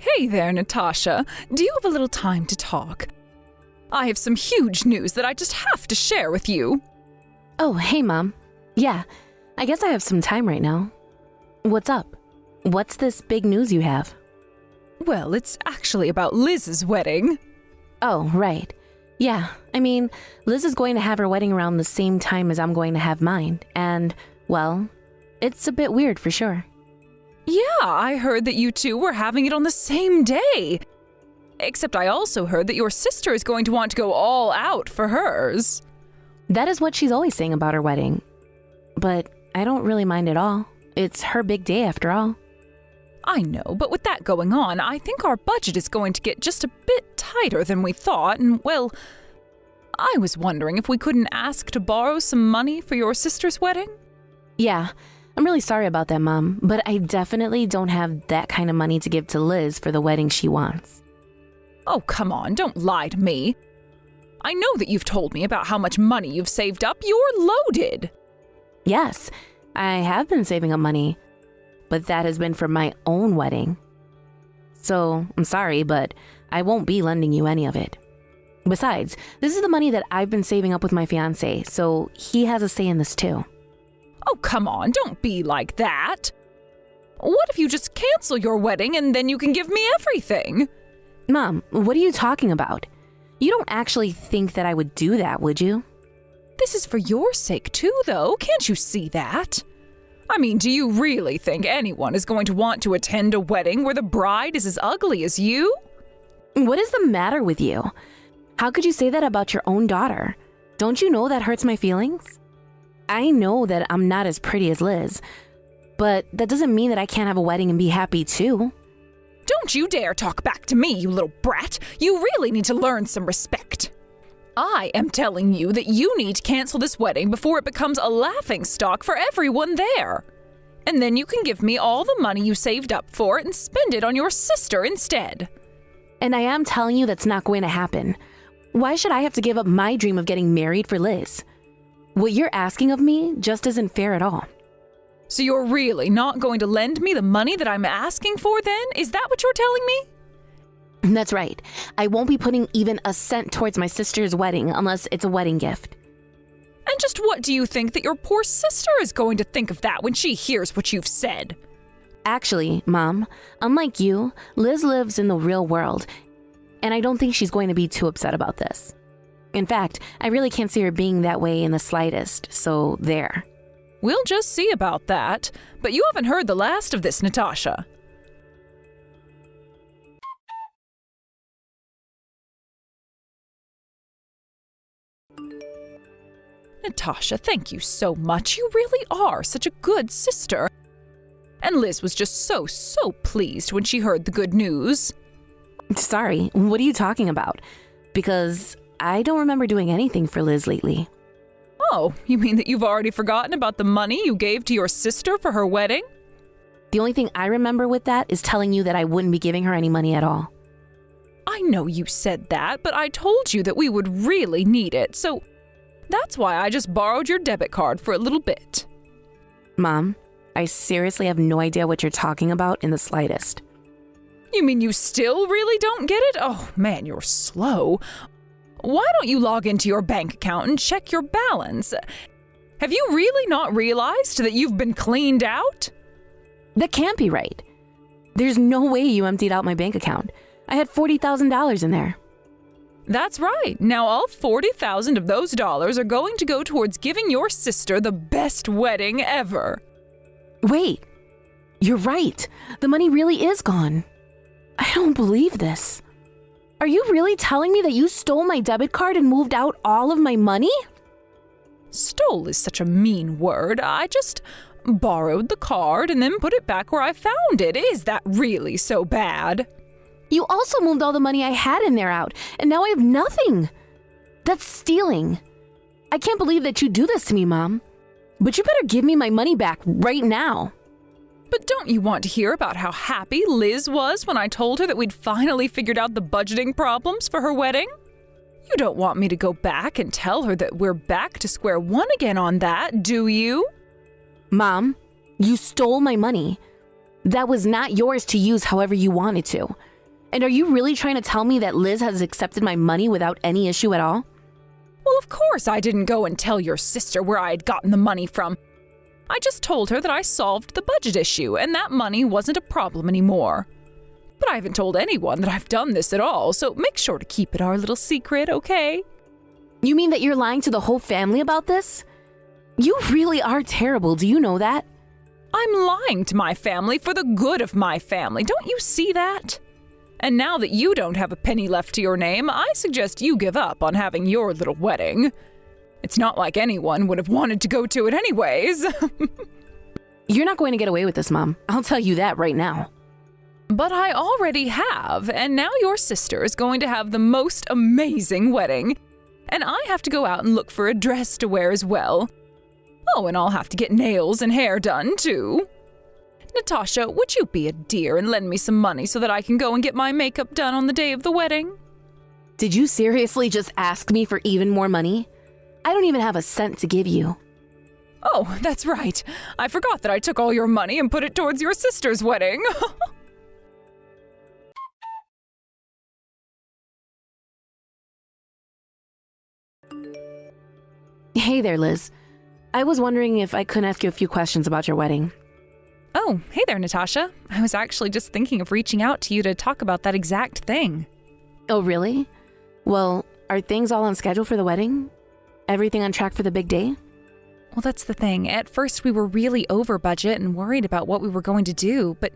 Hey there, Natasha. Do you have a little time to talk? I have some huge news that I just have to share with you. Oh, hey, Mom. Yeah, I guess I have some time right now. What's up? What's this big news you have? Well, it's actually about Liz's wedding. Oh, right. Yeah, I mean, Liz is going to have her wedding around the same time as I'm going to have mine, and, well, it's a bit weird for sure. Yeah, I heard that you two were having it on the same day. Except I also heard that your sister is going to want to go all out for hers. That is what she's always saying about her wedding. But I don't really mind at all. It's her big day after all. I know, but with that going on, I think our budget is going to get just a bit tighter than we thought, and, well, I was wondering if we couldn't ask to borrow some money for your sister's wedding? Yeah, I'm really sorry about that, Mom, but I definitely don't have that kind of money to give to Liz for the wedding she wants. Oh, come on, don't lie to me. I know that you've told me about how much money you've saved up. You're loaded. Yes, I have been saving up money, but that has been for my own wedding. So, I'm sorry, but I won't be lending you any of it. Besides, this is the money that I've been saving up with my fiancé, so he has a say in this too. Oh, come on, don't be like that. What if you just cancel your wedding and then you can give me everything? Mom, what are you talking about? You don't actually think that I would do that, would you? This is for your sake too, though. Can't you see that? I mean, do you really think anyone is going to want to attend a wedding where the bride is as ugly as you? What is the matter with you? How could you say that about your own daughter? Don't you know that hurts my feelings? I know that I'm not as pretty as Liz, but that doesn't mean that I can't have a wedding and be happy too. Don't you dare talk back to me, you little brat. You really need to learn some respect. I am telling you that you need to cancel this wedding before it becomes a laughingstock for everyone there. And then you can give me all the money you saved up for it and spend it on your sister instead. And I am telling you that's not going to happen. Why should I have to give up my dream of getting married for Liz? What you're asking of me just isn't fair at all. So you're really not going to lend me the money that I'm asking for then? Is that what you're telling me? That's right. I won't be putting even a cent towards my sister's wedding unless it's a wedding gift. And just what do you think that your poor sister is going to think of that when she hears what you've said? Actually, Mom, unlike you, Liz lives in the real world, and I don't think she's going to be too upset about this. In fact, I really can't see her being that way in the slightest, so there. We'll just see about that. But you haven't heard the last of this, Natasha. Natasha, thank you so much. You really are such a good sister. And Liz was just so pleased when she heard the good news. Sorry, what are you talking about? Because I don't remember doing anything for Liz lately. Oh, you mean that you've already forgotten about the money you gave to your sister for her wedding? The only thing I remember with that is telling you that I wouldn't be giving her any money at all. I know you said that, but I told you that we would really need it, so that's why I just borrowed your debit card for a little bit. Mom, I seriously have no idea what you're talking about in the slightest. You mean you still really don't get it? Oh man, you're slow. Why don't you log into your bank account and check your balance? Have you really not realized that you've been cleaned out? That can't be right. There's no way you emptied out my bank account. I had $40,000 in there. That's right. Now all 40,000 of those dollars are going to go towards giving your sister the best wedding ever. Wait, you're right. The money really is gone. I don't believe this. Are you really telling me that you stole my debit card and moved out all of my money? Stole is such a mean word. I just borrowed the card and then put it back where I found it. Is that really so bad? You also moved all the money I had in there out, and now I have nothing. That's stealing. I can't believe that you do this to me, Mom. But you better give me my money back right now. But don't you want to hear about how happy Liz was when I told her that we'd finally figured out the budgeting problems for her wedding? You don't want me to go back and tell her that we're back to square one again on that, do you? Mom, you stole my money. That was not yours to use however you wanted to. And are you really trying to tell me that Liz has accepted my money without any issue at all? Well, of course I didn't go and tell your sister where I had gotten the money from. I just told her that I solved the budget issue and that money wasn't a problem anymore. But I haven't told anyone that I've done this at all, so make sure to keep it our little secret, okay? You mean that you're lying to the whole family about this? You really are terrible, do you know that? I'm lying to my family for the good of my family, don't you see that? And now that you don't have a penny left to your name, I suggest you give up on having your little wedding. It's not like anyone would have wanted to go to it anyways. You're not going to get away with this, Mom. I'll tell you that right now. But I already have, and now your sister is going to have the most amazing wedding. And I have to go out and look for a dress to wear as well. Oh, and I'll have to get nails and hair done, too. Natasha, would you be a dear and lend me some money so that I can go and get my makeup done on the day of the wedding? Did you seriously just ask me for even more money? I don't even have a cent to give you. Oh, that's right. I forgot that I took all your money and put it towards your sister's wedding. Hey there, Liz. I was wondering if I could ask you a few questions about your wedding. Oh, hey there, Natasha. I was actually just thinking of reaching out to you to talk about that exact thing. Oh, really? Well, are things all on schedule for the wedding? Everything on track for the big day? Well, that's the thing. At first, we were really over budget and worried about what we were going to do, but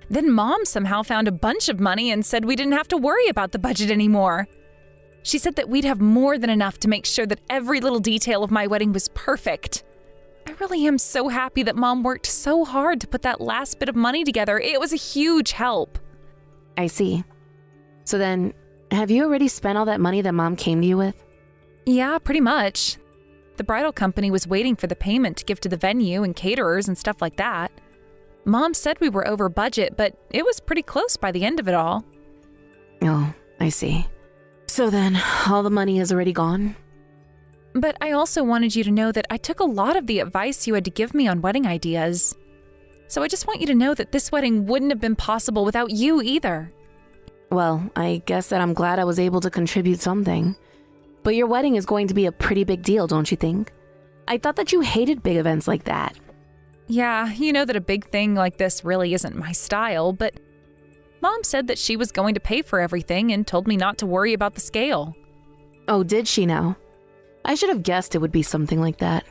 then Mom somehow found a bunch of money and said we didn't have to worry about the budget anymore. She said that we'd have more than enough to make sure that every little detail of my wedding was perfect. I really am so happy that Mom worked so hard to put that last bit of money together. It was a huge help. I see. So then, have you already spent all that money that Mom came to you with? Yeah, pretty much. The bridal company was waiting for the payment to give to the venue and caterers and stuff like that. Mom said we were over budget, but it was pretty close by the end of it all. Oh, I see. So then, all the money is already gone? But I also wanted you to know that I took a lot of the advice you had to give me on wedding ideas. So I just want you to know that this wedding wouldn't have been possible without you either. Well, I guess that I'm glad I was able to contribute something. But your wedding is going to be a pretty big deal, don't you think? I thought that you hated big events like that. Yeah, you know that a big thing like this really isn't my style, but Mom said that she was going to pay for everything and told me not to worry about the scale. Oh, did she now? I should have guessed it would be something like that.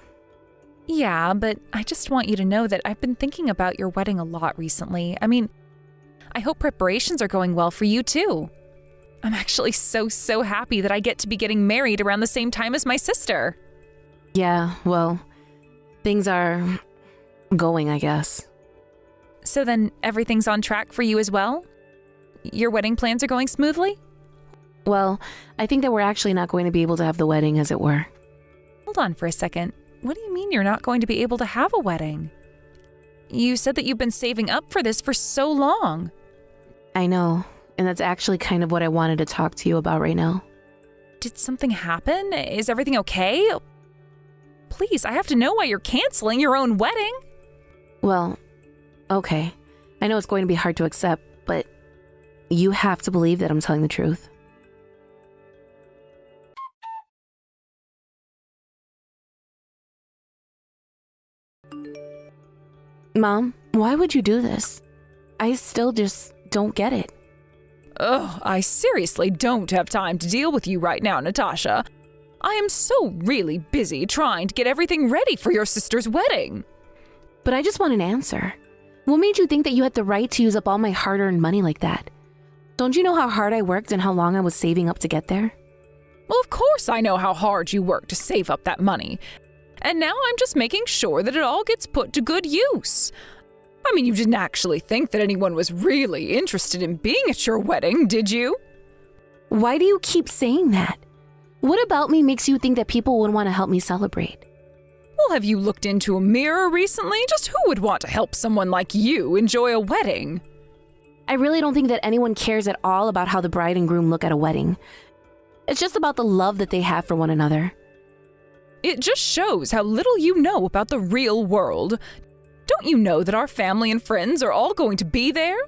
Yeah, but I just want you to know that I've been thinking about your wedding a lot recently. I mean, I hope preparations are going well for you too. I'm actually so happy that I get to be getting married around the same time as my sister. Yeah, well, things are going, I guess. So then everything's on track for you as well? Your wedding plans are going smoothly? Well, I think that we're actually not going to be able to have the wedding, as it were. Hold on for a second. What do you mean you're not going to be able to have a wedding? You said that you've been saving up for this for so long. I know, and that's actually kind of what I wanted to talk to you about right now. Did something happen? Is everything okay? Please, I have to know why you're canceling your own wedding. Well, okay. I know it's going to be hard to accept, but you have to believe that I'm telling the truth. Mom, why would you do this? I still just don't get it. Ugh, I seriously don't have time to deal with you right now, Natasha. I am so really busy trying to get everything ready for your sister's wedding. But I just want an answer. What made you think that you had the right to use up all my hard-earned money like that? Don't you know how hard I worked and how long I was saving up to get there? Well, of course I know how hard you worked to save up that money. And now I'm just making sure that it all gets put to good use. I mean, you didn't actually think that anyone was really interested in being at your wedding, did you? Why do you keep saying that? What about me makes you think that people would want to help me celebrate? Well, have you looked into a mirror recently? Just who would want to help someone like you enjoy a wedding? I really don't think that anyone cares at all about how the bride and groom look at a wedding. It's just about the love that they have for one another. It just shows how little you know about the real world. Don't you know that our family and friends are all going to be there?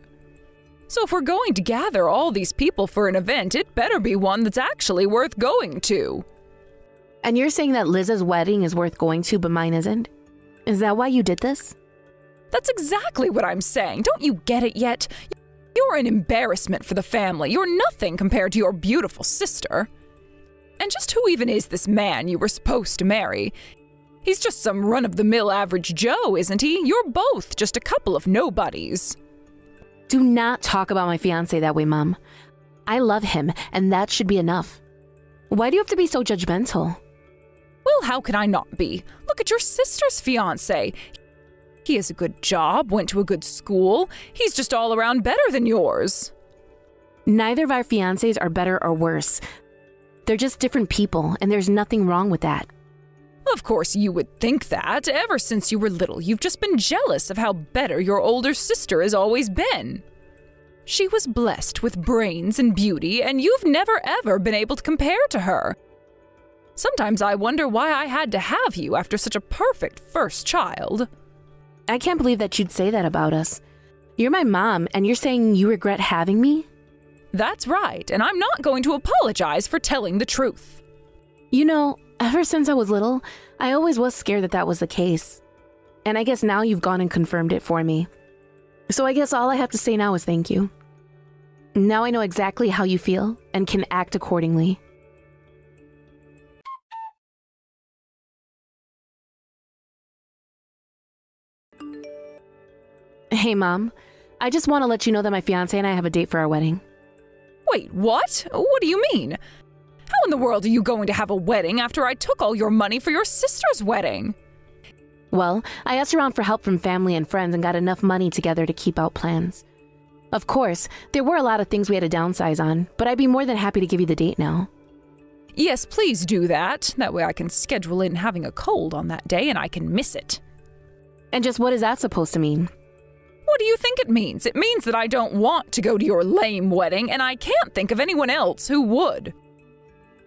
So if we're going to gather all these people for an event, it better be one that's actually worth going to. And you're saying that Liz's wedding is worth going to, but mine isn't? Is that why you did this? That's exactly what I'm saying. Don't you get it yet? You're an embarrassment for the family. You're nothing compared to your beautiful sister. And just who even is this man you were supposed to marry? He's just some run-of-the-mill average Joe, isn't he? You're both just a couple of nobodies. Do not talk about my fiancé that way, Mom. I love him, and that should be enough. Why do you have to be so judgmental? Well, how can I not be? Look at your sister's fiancé. He has a good job, went to a good school. He's just all around better than yours. Neither of our fiancés are better or worse. They're just different people, and there's nothing wrong with that. Of course you would think that. Ever since you were little, you've just been jealous of how better your older sister has always been. She was blessed with brains and beauty, and you've never ever been able to compare to her. Sometimes I wonder why I had to have you after such a perfect first child. I can't believe that you'd say that about us. You're my mom, and you're saying you regret having me? That's right, and I'm not going to apologize for telling the truth. You know, ever since I was little, I always was scared that that was the case. And I guess now you've gone and confirmed it for me. So I guess all I have to say now is thank you. Now I know exactly how you feel and can act accordingly. Hey, Mom. I just want to let you know that my fiancé and I have a date for our wedding. Wait, what? What do you mean? How in the world are you going to have a wedding after I took all your money for your sister's wedding? Well, I asked around for help from family and friends and got enough money together to keep out plans. Of course, there were a lot of things we had to downsize on, but I'd be more than happy to give you the date now. Yes, please do that. That way I can schedule in having a cold on that day and I can miss it. And just what is that supposed to mean? What do you think it means? It means that I don't want to go to your lame wedding, and I can't think of anyone else who would.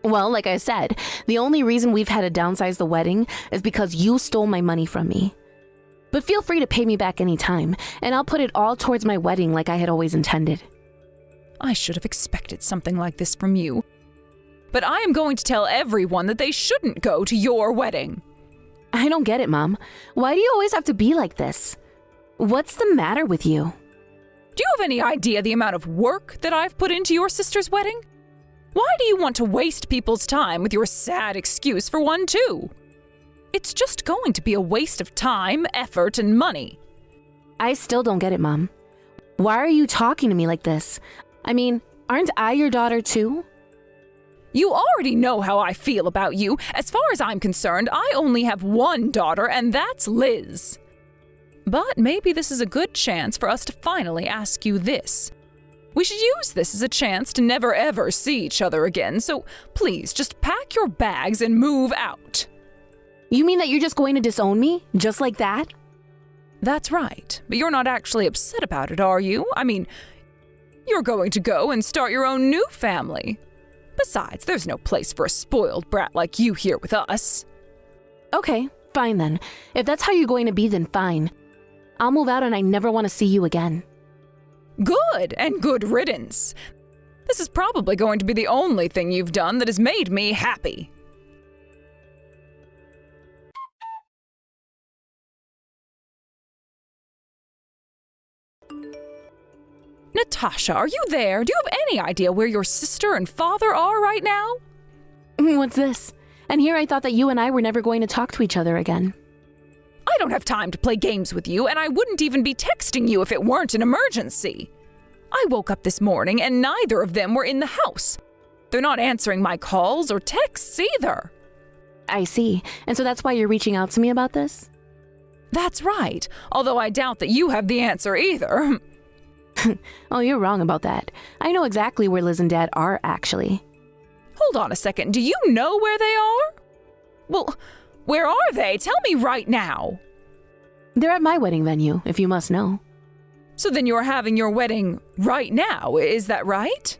Well, like I said, the only reason we've had to downsize the wedding is because you stole my money from me. But feel free to pay me back anytime, and I'll put it all towards my wedding like I had always intended. I should have expected something like this from you. But I am going to tell everyone that they shouldn't go to your wedding. I don't get it, Mom. Why do you always have to be like this? What's the matter with you? Do you have any idea the amount of work that I've put into your sister's wedding? Why do you want to waste people's time with your sad excuse for one, too? It's just going to be a waste of time, effort, and money. I still don't get it, Mom. Why are you talking to me like this? I mean, aren't I your daughter, too? You already know how I feel about you. As far as I'm concerned, I only have one daughter, and that's Liz. But maybe this is a good chance for us to finally ask you this. We should use this as a chance to never ever see each other again, so please just pack your bags and move out. You mean that you're just going to disown me? Just like that? That's right, but you're not actually upset about it, are you? I mean, you're going to go and start your own new family. Besides, there's no place for a spoiled brat like you here with us. Okay, fine then. If that's how you're going to be, then fine. I'll move out and I never want to see you again. Good, and good riddance. This is probably going to be the only thing you've done that has made me happy. Natasha, are you there? Do you have any idea where your sister and father are right now? What's this? And here I thought that you and I were never going to talk to each other again. I don't have time to play games with you, and I wouldn't even be texting you if it weren't an emergency. I woke up this morning and neither of them were in the house. They're not answering my calls or texts either. I see. And so that's why you're reaching out to me about this? That's right, although I doubt that you have the answer either. Oh, you're wrong about that. I know exactly where Liz and Dad are, actually. Hold on a second, do you know where they are? Well, where are they? Tell me right now. They're at my wedding venue, if you must know. So then you're having your wedding right now, is that right?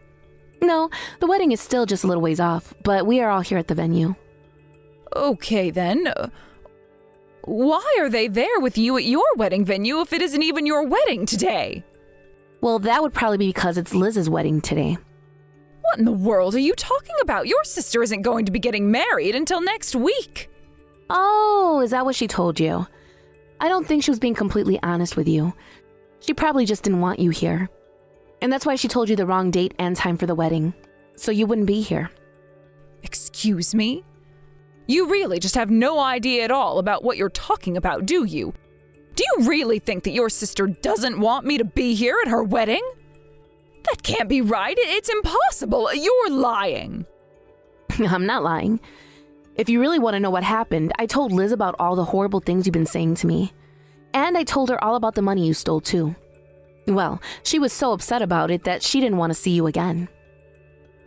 No, the wedding is still just a little ways off, but we are all here at the venue. Okay then. Why are they there with you at your wedding venue if it isn't even your wedding today? Well, that would probably be because it's Liz's wedding today. What in the world are you talking about? Your sister isn't going to be getting married until next week. Oh, is that what she told you? I don't think she was being completely honest with you. She probably just didn't want you here. And that's why she told you the wrong date and time for the wedding, so you wouldn't be here. Excuse me? You really just have no idea at all about what you're talking about, do you? Do you really think that your sister doesn't want me to be here at her wedding? That can't be right. It's impossible. You're lying. I'm not lying. If you really want to know what happened, I told Liz about all the horrible things you've been saying to me. And I told her all about the money you stole too. Well, she was so upset about it that she didn't want to see you again.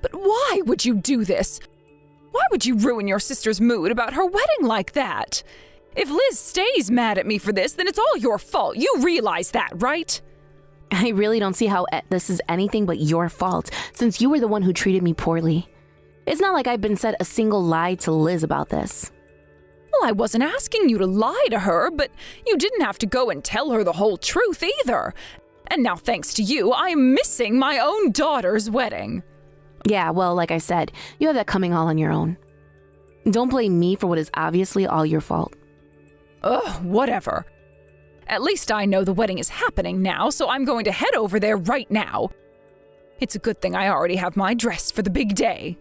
But why would you do this? Why would you ruin your sister's mood about her wedding like that? If Liz stays mad at me for this, then it's all your fault. You realize that, right? I really don't see how this is anything but your fault, since you were the one who treated me poorly. It's not like I've been said a single lie to Liz about this. Well, I wasn't asking you to lie to her, but you didn't have to go and tell her the whole truth either. And now, thanks to you, I'm missing my own daughter's wedding. Yeah, well, like I said, you have that coming all on your own. Don't blame me for what is obviously all your fault. Ugh, whatever. At least I know the wedding is happening now, so I'm going to head over there right now. It's a good thing I already have my dress for the big day.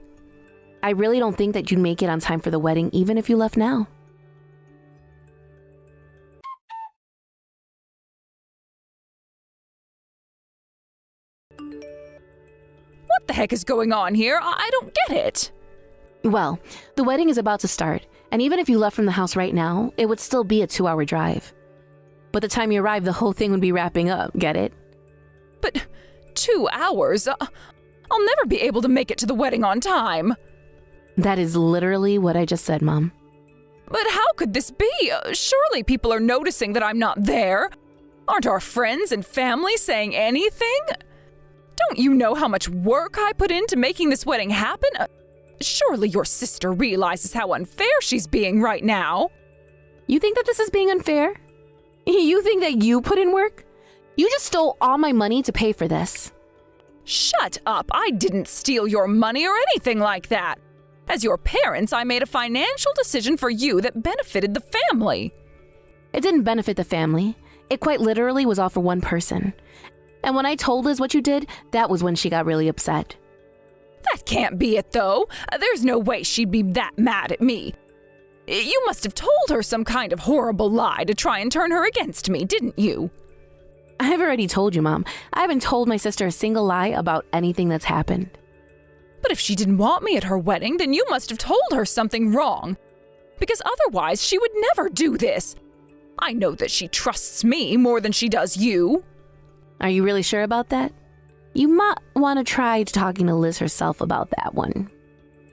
I really don't think that you'd make it on time for the wedding, even if you left now. What the heck is going on here? I don't get it. Well, the wedding is about to start, and even if you left from the house right now, it would still be a 2-hour drive. By the time you arrive, the whole thing would be wrapping up, get it? But 2 hours? I'll never be able to make it to the wedding on time. That is literally what I just said, Mom. But how could this be? Surely people are noticing that I'm not there. Aren't our friends and family saying anything? Don't you know how much work I put into making this wedding happen? Surely your sister realizes how unfair she's being right now. You think that this is being unfair? You think that you put in work? You just stole all my money to pay for this. Shut up. I didn't steal your money or anything like that. As your parents, I made a financial decision for you that benefited the family. It didn't benefit the family. It quite literally was all for one person. And when I told Liz what you did, that was when she got really upset. That can't be it, though. There's no way she'd be that mad at me. You must have told her some kind of horrible lie to try and turn her against me, didn't you? I've already told you, Mom. I haven't told my sister a single lie about anything that's happened. But if she didn't want me at her wedding, then you must have told her something wrong. Because otherwise, she would never do this. I know that she trusts me more than she does you. Are you really sure about that? You might want to try talking to Liz herself about that one.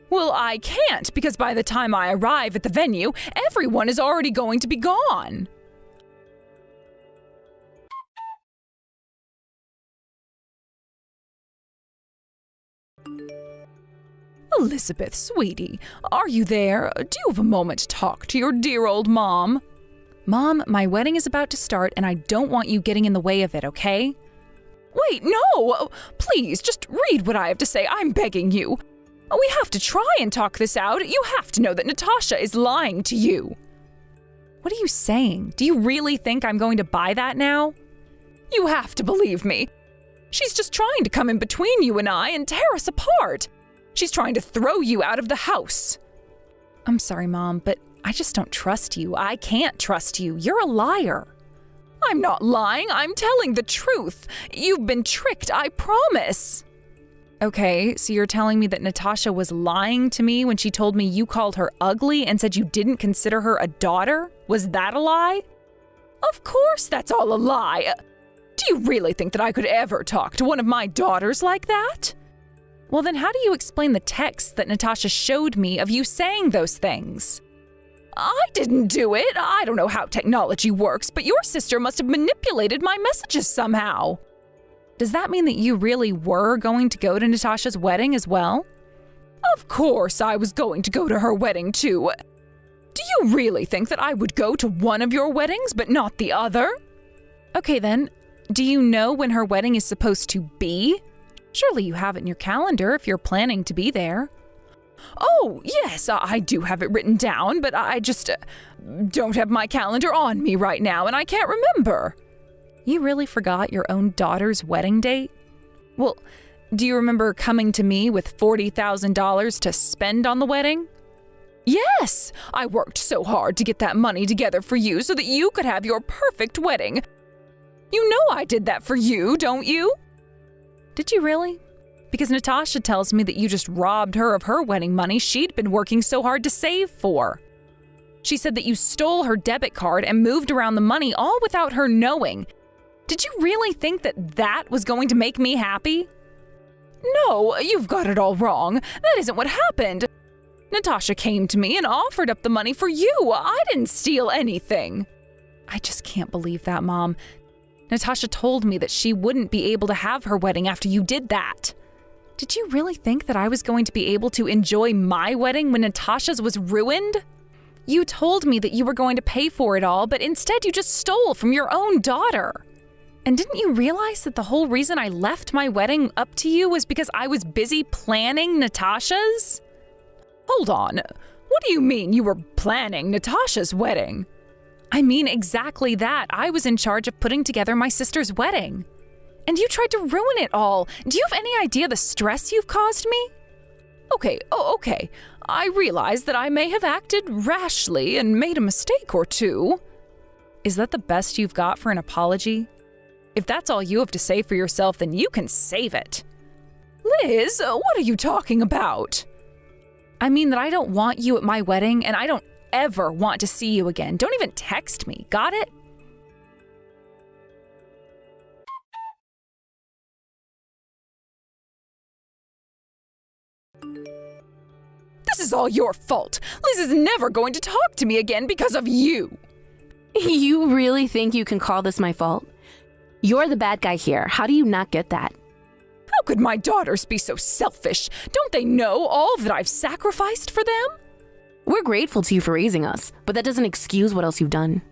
Well, I can't, because by the time I arrive at the venue, everyone is already going to be gone. Elizabeth, sweetie, are you there? Do you have a moment to talk to your dear old mom? Mom, my wedding is about to start, and I don't want you getting in the way of it, okay? Wait, no! Please, just read what I have to say. I'm begging you. We have to try and talk this out. You have to know that Natasha is lying to you. What are you saying? Do you really think I'm going to buy that now? You have to believe me. She's just trying to come in between you and I and tear us apart. She's trying to throw you out of the house. I'm sorry, Mom, but I just don't trust you. I can't trust you. You're a liar. I'm not lying. I'm telling the truth. You've been tricked, I promise. Okay, so you're telling me that Natasha was lying to me when she told me you called her ugly and said you didn't consider her a daughter? Was that a lie? Of course that's all a lie. Do you really think that I could ever talk to one of my daughters like that? Well, then how do you explain the text that Natasha showed me of you saying those things? I didn't do it. I don't know how technology works, but your sister must have manipulated my messages somehow. Does that mean that you really were going to go to Natasha's wedding as well? Of course I was going to go to her wedding too. Do you really think that I would go to one of your weddings but not the other? Okay then, Do you know when her wedding is supposed to be? Surely you have it in your calendar if you're planning to be there. Oh, yes, I do have it written down, but I just don't have my calendar on me right now, and I can't remember. You really forgot your own daughter's wedding date? Well, do you remember coming to me with $40,000 to spend on the wedding? Yes, I worked so hard to get that money together for you so that you could have your perfect wedding. You know I did that for you, don't you? Did you really? Because Natasha tells me that you just robbed her of her wedding money she'd been working so hard to save for. She said that you stole her debit card and moved around the money all without her knowing. Did you really think that that was going to make me happy? No, you've got it all wrong. That isn't what happened. Natasha came to me and offered up the money for you. I didn't steal anything. I just can't believe that, Mom. Natasha told me that she wouldn't be able to have her wedding after you did that. Did you really think that I was going to be able to enjoy my wedding when Natasha's was ruined? You told me that you were going to pay for it all, but instead you just stole from your own daughter. And didn't you realize that the whole reason I left my wedding up to you was because I was busy planning Natasha's? Hold on. What do you mean you were planning Natasha's wedding? I mean exactly that. I was in charge of putting together my sister's wedding. And you tried to ruin it all. Do you have any idea the stress you've caused me? Okay. I realize that I may have acted rashly and made a mistake or two. Is that the best you've got for an apology? If that's all you have to say for yourself, then you can save it. Liz, what are you talking about? I mean that I don't want you at my wedding, and I don't ever want to see you again. Don't even text me, got it? This is all your fault. Liz is never going to talk to me again because of you. You really think you can call this my fault? You're the bad guy here. How do you not get that? How could my daughters be so selfish? Don't they know all that I've sacrificed for them? We're grateful to you for raising us, but that doesn't excuse what else you've done.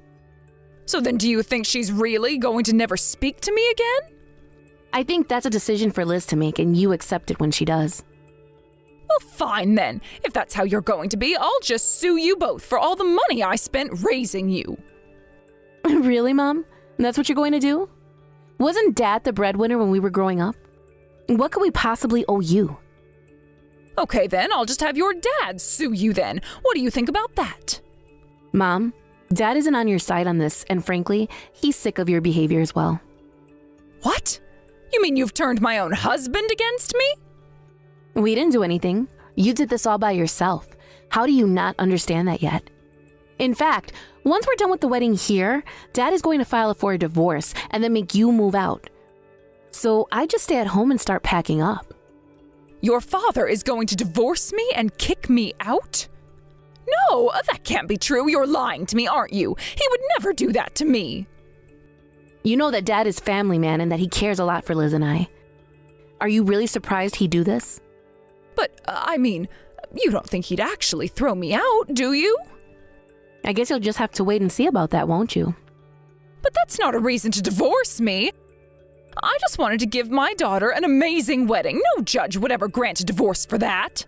So then do you think she's really going to never speak to me again? I think that's a decision for Liz to make, and you accept it when she does. Well, fine then. If that's how you're going to be, I'll just sue you both for all the money I spent raising you. Really, Mom? That's what you're going to do? Wasn't Dad the breadwinner when we were growing up? What could we possibly owe you? Okay then, I'll just have your dad sue you then. What do you think about that? Mom, Dad isn't on your side on this, and frankly, he's sick of your behavior as well. What? You mean you've turned my own husband against me? We didn't do anything. You did this all by yourself. How do you not understand that yet? In fact, once we're done with the wedding here, Dad is going to file for a divorce and then make you move out. So I just stay at home and start packing up. Your father is going to divorce me and kick me out? No, that can't be true. You're lying to me, aren't you? He would never do that to me. You know that Dad is family man and that he cares a lot for Liz and I. Are you really surprised he'd do this? But, I mean, you don't think he'd actually throw me out, do you? I guess you'll just have to wait and see about that, won't you? But that's not a reason to divorce me. I just wanted to give my daughter an amazing wedding. No judge would ever grant a divorce for that.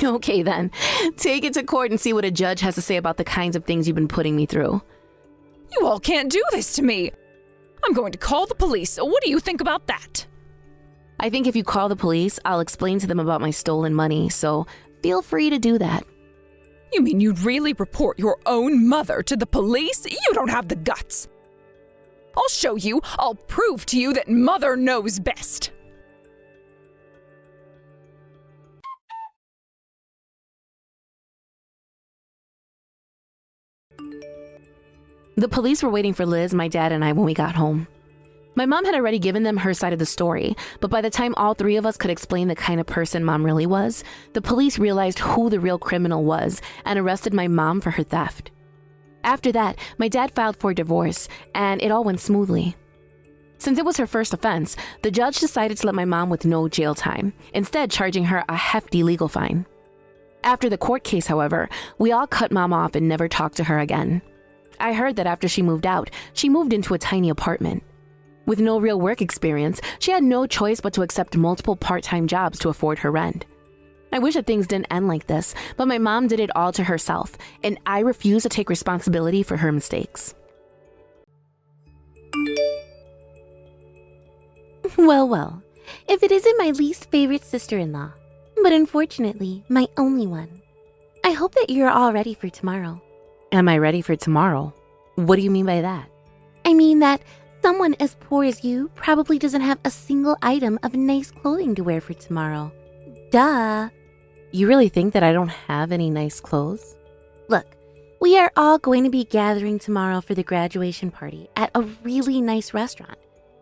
Okay then, take it to court and see what a judge has to say about the kinds of things you've been putting me through. You all can't do this to me. I'm going to call the police. What do you think about that? I think if you call the police, I'll explain to them about my stolen money, so feel free to do that. You mean you'd really report your own mother to the police? You don't have the guts. I'll show you. I'll prove to you that Mother knows best. The police were waiting for Liz, my dad, and I when we got home. My mom had already given them her side of the story, but by the time all three of us could explain the kind of person Mom really was, the police realized who the real criminal was and arrested my mom for her theft. After that, my dad filed for divorce, and it all went smoothly. Since it was her first offense, the judge decided to let my mom with no jail time, instead charging her a hefty legal fine. After the court case, however, we all cut Mom off and never talked to her again. I heard that after she moved out, she moved into a tiny apartment. With no real work experience, she had no choice but to accept multiple part-time jobs to afford her rent. I wish that things didn't end like this, but my mom did it all to herself, and I refuse to take responsibility for her mistakes. Well, if it isn't my least favorite sister-in-law, but unfortunately, my only one. I hope that you're all ready for tomorrow. Am I ready for tomorrow? What do you mean by that? I mean that someone as poor as you probably doesn't have a single item of nice clothing to wear for tomorrow. Duh. You really think that I don't have any nice clothes? Look, we are all going to be gathering tomorrow for the graduation party at a really nice restaurant.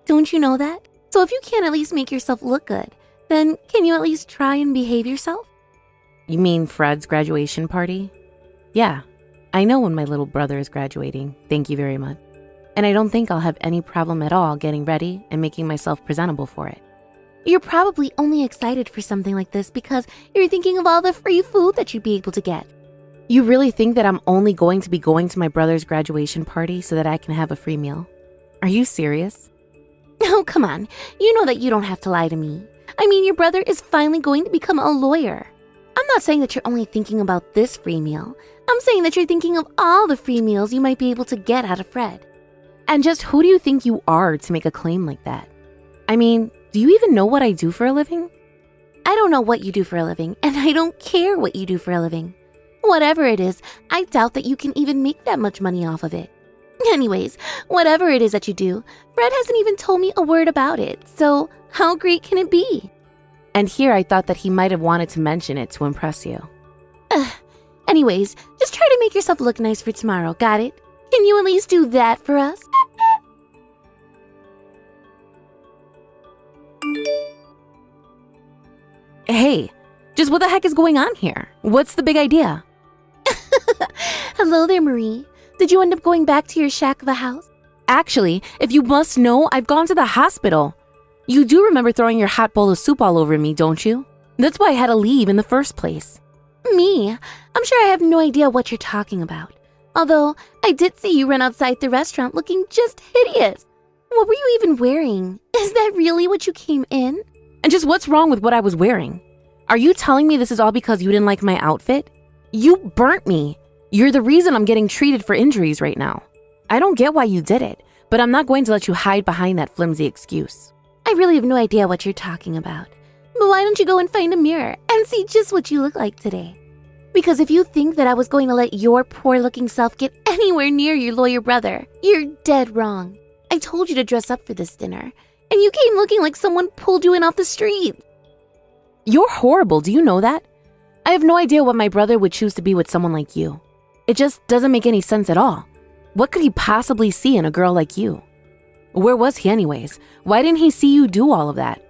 Don't you know that? So if you can't at least make yourself look good, then can you at least try and behave yourself? You mean Fred's graduation party? Yeah, I know when my little brother is graduating. Thank you very much. And I don't think I'll have any problem at all getting ready and making myself presentable for it. You're probably only excited for something like this because you're thinking of all the free food that you'd be able to get. You really think that I'm only going to be going to my brother's graduation party so that I can have a free meal? Are you serious? Oh, come on. You know that you don't have to lie to me. I mean, your brother is finally going to become a lawyer. I'm not saying that you're only thinking about this free meal. I'm saying that you're thinking of all the free meals you might be able to get out of Fred. And just who do you think you are to make a claim like that? I mean, do you even know what I do for a living? I don't know what you do for a living, and I don't care what you do for a living. Whatever it is, I doubt that you can even make that much money off of it. Anyways, whatever it is that you do, Fred hasn't even told me a word about it, so how great can it be? And here I thought that he might have wanted to mention it to impress you. Anyways, just try to make yourself look nice for tomorrow, got it? Can you at least do that for us? Hey, just what the heck is going on here? What's the big idea? Hello there, Marie. Did you end up going back to your shack of a house? Actually, if you must know, I've gone to the hospital. You do remember throwing your hot bowl of soup all over me, don't you? That's why I had to leave in the first place. Me? I'm sure I have no idea what you're talking about. Although, I did see you run outside the restaurant looking just hideous. What were you even wearing? Is that really what you came in? And just what's wrong with what I was wearing? Are you telling me this is all because you didn't like my outfit? You burnt me. You're the reason I'm getting treated for injuries right now. I don't get why you did it, but I'm not going to let you hide behind that flimsy excuse. I really have no idea what you're talking about. But why don't you go and find a mirror and see just what you look like today? Because if you think that I was going to let your poor-looking self get anywhere near your lawyer brother, you're dead wrong. I told you to dress up for this dinner, and you came looking like someone pulled you in off the street. You're horrible, do you know that? I have no idea why my brother would choose to be with someone like you. It just doesn't make any sense at all. What could he possibly see in a girl like you? Where was he anyways? Why didn't he see you do all of that?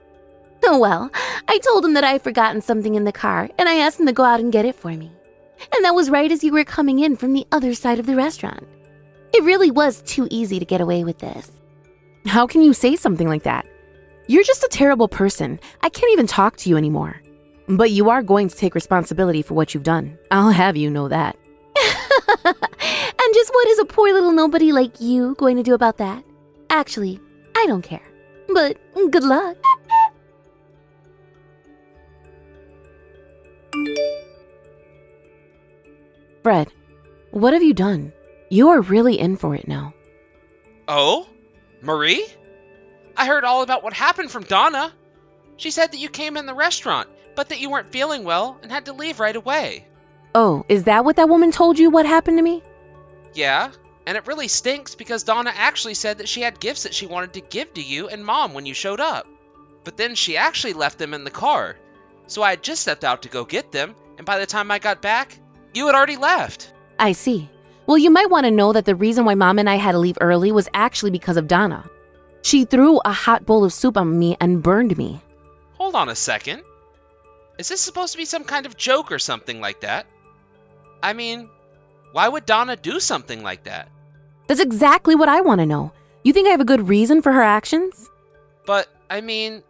Oh well, I told him that I had forgotten something in the car, and I asked him to go out and get it for me. And that was right as you were coming in from the other side of the restaurant. It really was too easy to get away with this. How can you say something like that? You're just a terrible person. I can't even talk to you anymore. But you are going to take responsibility for what you've done. I'll have you know that. And just what is a poor little nobody like you going to do about that? Actually, I don't care. But good luck. Fred, what have you done? You are really in for it now. Oh? Marie? I heard all about what happened from Donna. She said that you came in the restaurant, but that you weren't feeling well and had to leave right away. Oh, is that what that woman told you what happened to me? Yeah, and it really stinks because Donna actually said that she had gifts that she wanted to give to you and Mom when you showed up. But then she actually left them in the car. So I had just stepped out to go get them, and by the time I got back, you had already left. I see. Well, you might want to know that the reason why Mom and I had to leave early was actually because of Donna. She threw a hot bowl of soup on me and burned me. Hold on a second. Is this supposed to be some kind of joke or something like that? I mean, why would Donna do something like that? That's exactly what I want to know. You think I have a good reason for her actions? But, I mean,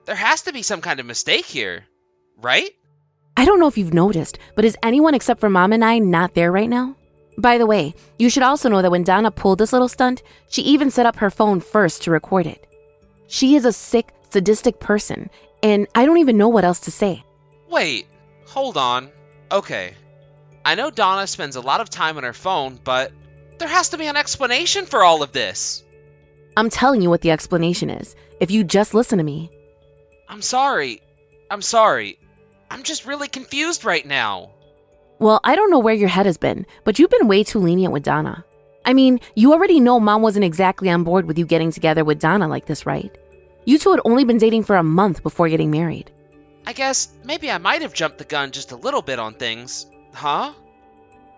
there has to be some kind of mistake here, right? I don't know if you've noticed, but is anyone except for Mom and I not there right now? By the way, you should also know that when Donna pulled this little stunt, she even set up her phone first to record it. She is a sick, sadistic person, and I don't even know what else to say. Wait, hold on. Okay. I know Donna spends a lot of time on her phone, but there has to be an explanation for all of this. I'm telling you what the explanation is, if you just listen to me. I'm sorry. I'm just really confused right now. Well, I don't know where your head has been, but you've been way too lenient with Donna. I mean, you already know Mom wasn't exactly on board with you getting together with Donna like this, right? You two had only been dating for a month before getting married. I guess maybe I might have jumped the gun just a little bit on things. Huh?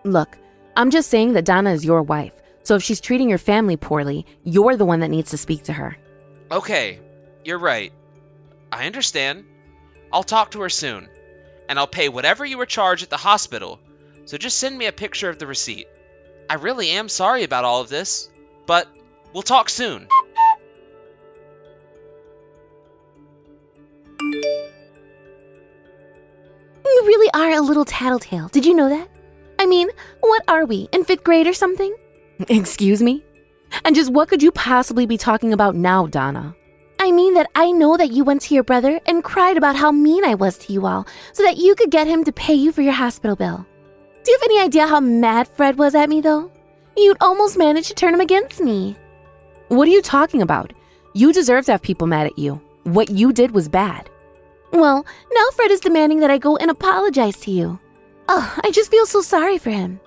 Look, I'm just saying that Donna is your wife, so if she's treating your family poorly, you're the one that needs to speak to her. Okay, you're right. I understand. I'll talk to her soon, and I'll pay whatever you were charged at the hospital, so just send me a picture of the receipt. I really am sorry about all of this, but we'll talk soon. You really are a little tattletale. Did you know that? I mean, what are we, in 5th grade or something? Excuse me? And just what could you possibly be talking about now, Donna? I mean that I know that you went to your brother and cried about how mean I was to you all so that you could get him to pay you for your hospital bill. Do you have any idea how mad Fred was at me, though? You'd almost managed to turn him against me. What are you talking about? You deserve to have people mad at you. What you did was bad. Well, now Fred is demanding that I go and apologize to you. Oh, I just feel so sorry for him.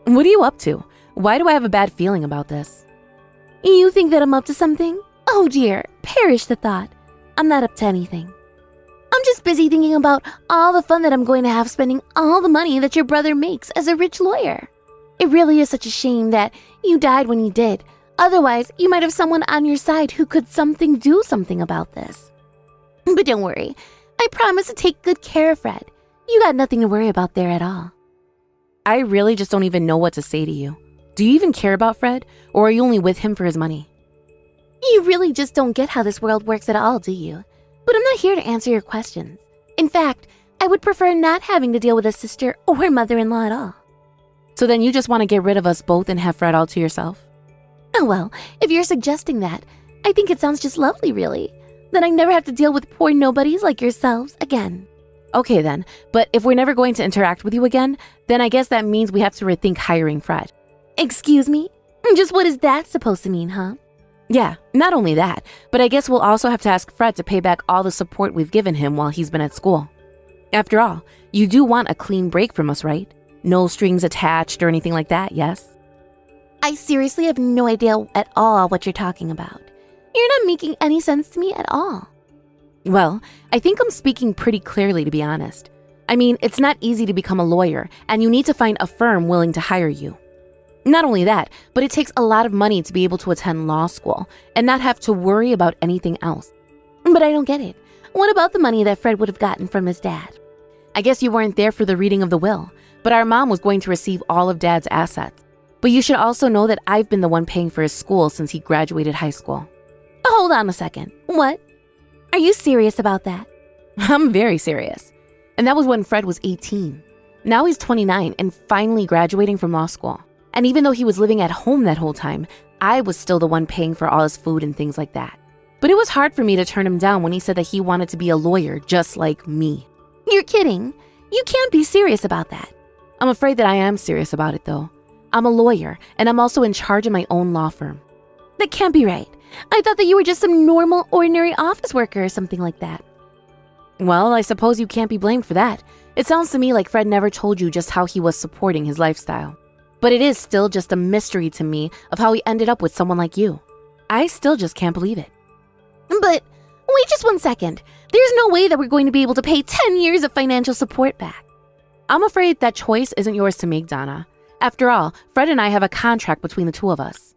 What are you up to? Why do I have a bad feeling about this? You think that I'm up to something? Oh dear, perish the thought. I'm not up to anything. I'm just busy thinking about all the fun that I'm going to have spending all the money that your brother makes as a rich lawyer. It really is such a shame that you died when you did. Otherwise, you might have someone on your side who could do something about this. But don't worry, I promise to take good care of Fred. You got nothing to worry about there at all. I really just don't even know what to say to you. Do you even care about Fred, or are you only with him for his money? You really just don't get how this world works at all, do you? But I'm not here to answer your questions. In fact, I would prefer not having to deal with a sister or mother-in-law at all. So then you just want to get rid of us both and have Fred all to yourself? Oh well, if you're suggesting that, I think it sounds just lovely, really. Then I never have to deal with poor nobodies like yourselves again. Okay then, but if we're never going to interact with you again, then I guess that means we have to rethink hiring Fred. Excuse me? Just what is that supposed to mean, huh? Yeah, not only that, but I guess we'll also have to ask Fred to pay back all the support we've given him while he's been at school. After all, you do want a clean break from us, right? No strings attached or anything like that, yes? I seriously have no idea at all what you're talking about. You're not making any sense to me at all. Well, I think I'm speaking pretty clearly, to be honest. I mean, it's not easy to become a lawyer, and you need to find a firm willing to hire you. Not only that, but it takes a lot of money to be able to attend law school and not have to worry about anything else. But I don't get it. What about the money that Fred would have gotten from his dad? I guess you weren't there for the reading of the will, but our mom was going to receive all of Dad's assets. But you should also know that I've been the one paying for his school since he graduated high school. Hold on a second. What? Are you serious about that? I'm very serious. And that was when Fred was 18. Now he's 29 and finally graduating from law school. And even though he was living at home that whole time, I was still the one paying for all his food and things like that. But it was hard for me to turn him down when he said that he wanted to be a lawyer just like me. You're kidding. You can't be serious about that. I'm afraid that I am serious about it, though. I'm a lawyer, and I'm also in charge of my own law firm. That can't be right. I thought that you were just some normal, ordinary office worker or something like that. Well, I suppose you can't be blamed for that. It sounds to me like Fred never told you just how he was supporting his lifestyle. But it is still just a mystery to me of how he ended up with someone like you. I still just can't believe it. But wait just 1 second. There's no way that we're going to be able to pay 10 years of financial support back. I'm afraid that choice isn't yours to make, Donna. After all, Fred and I have a contract between the two of us.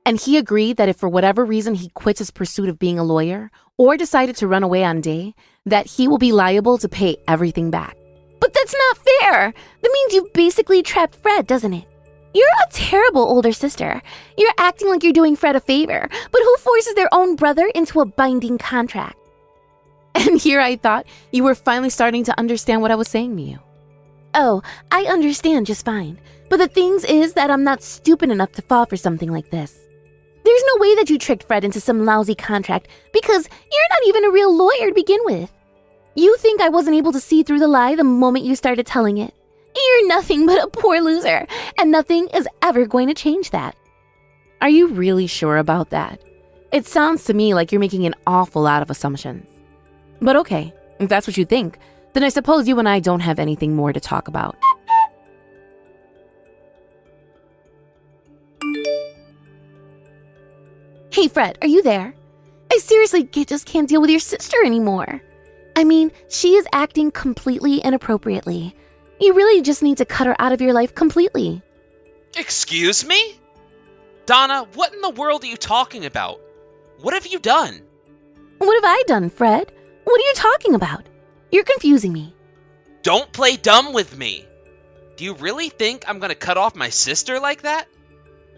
And he agreed that if for whatever reason he quits his pursuit of being a lawyer or decided to run away on day, that he will be liable to pay everything back. But that's not fair. That means you've basically trapped Fred, doesn't it? You're a terrible older sister. You're acting like you're doing Fred a favor, but who forces their own brother into a binding contract? And here I thought you were finally starting to understand what I was saying to you. Oh, I understand just fine. But the thing is that I'm not stupid enough to fall for something like this. There's no way that you tricked Fred into some lousy contract because you're not even a real lawyer to begin with. You think I wasn't able to see through the lie the moment you started telling it? You're nothing but a poor loser, and nothing is ever going to change that. Are you really sure about that? It sounds to me like you're making an awful lot of assumptions. But okay, if that's what you think, then I suppose you and I don't have anything more to talk about. Hey Fred, are you there? I seriously just can't deal with your sister anymore. I mean, she is acting completely inappropriately. You really just need to cut her out of your life completely. Excuse me? Donna, what in the world are you talking about? What have you done? What have I done, Fred? What are you talking about? You're confusing me. Don't play dumb with me. Do you really think I'm gonna cut off my sister like that?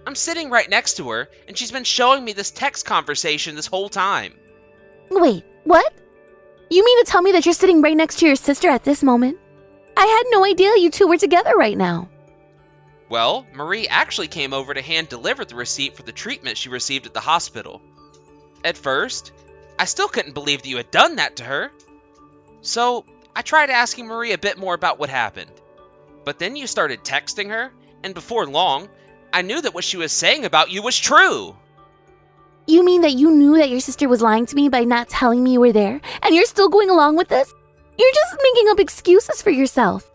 I'm sitting right next to her, and she's been showing me this text conversation this whole time. Wait, what? You mean to tell me that you're sitting right next to your sister at this moment? I had no idea you two were together right now. Well, Marie actually came over to hand-deliver the receipt for the treatment she received at the hospital. At first, I still couldn't believe that you had done that to her. So, I tried asking Marie a bit more about what happened. But then you started texting her, and before long, I knew that what she was saying about you was true. You mean that you knew that your sister was lying to me by not telling me you were there, and you're still going along with this? You're just making up excuses for yourself.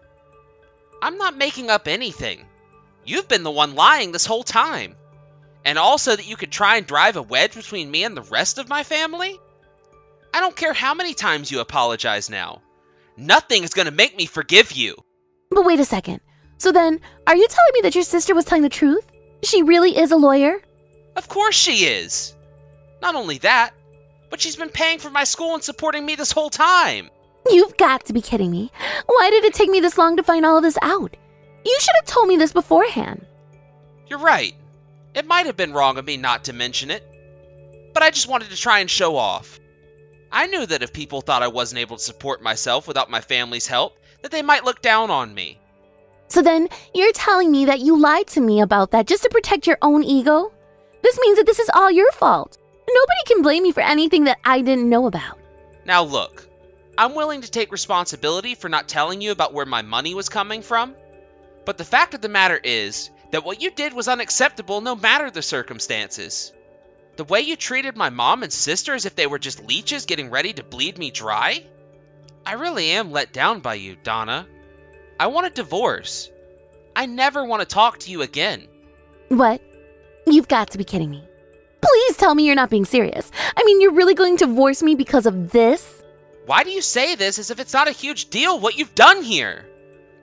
I'm not making up anything. You've been the one lying this whole time. And also that you could try and drive a wedge between me and the rest of my family? I don't care how many times you apologize now. Nothing is going to make me forgive you. But wait a second. So then, are you telling me that your sister was telling the truth? She really is a lawyer? Of course she is. Not only that, but she's been paying for my school and supporting me this whole time. You've got to be kidding me. Why did it take me this long to find all of this out? You should have told me this beforehand. You're right. It might have been wrong of me not to mention it. But I just wanted to try and show off. I knew that if people thought I wasn't able to support myself without my family's help, that they might look down on me. So then, you're telling me that you lied to me about that just to protect your own ego? This means that this is all your fault. Nobody can blame me for anything that I didn't know about. Now look, I'm willing to take responsibility for not telling you about where my money was coming from. But the fact of the matter is that what you did was unacceptable no matter the circumstances. The way you treated my mom and sister as if they were just leeches getting ready to bleed me dry? I really am let down by you, Donna. I want a divorce. I never want to talk to you again. What? You've got to be kidding me. Please tell me you're not being serious. I mean, you're really going to divorce me because of this? Why do you say this as if it's not a huge deal what you've done here?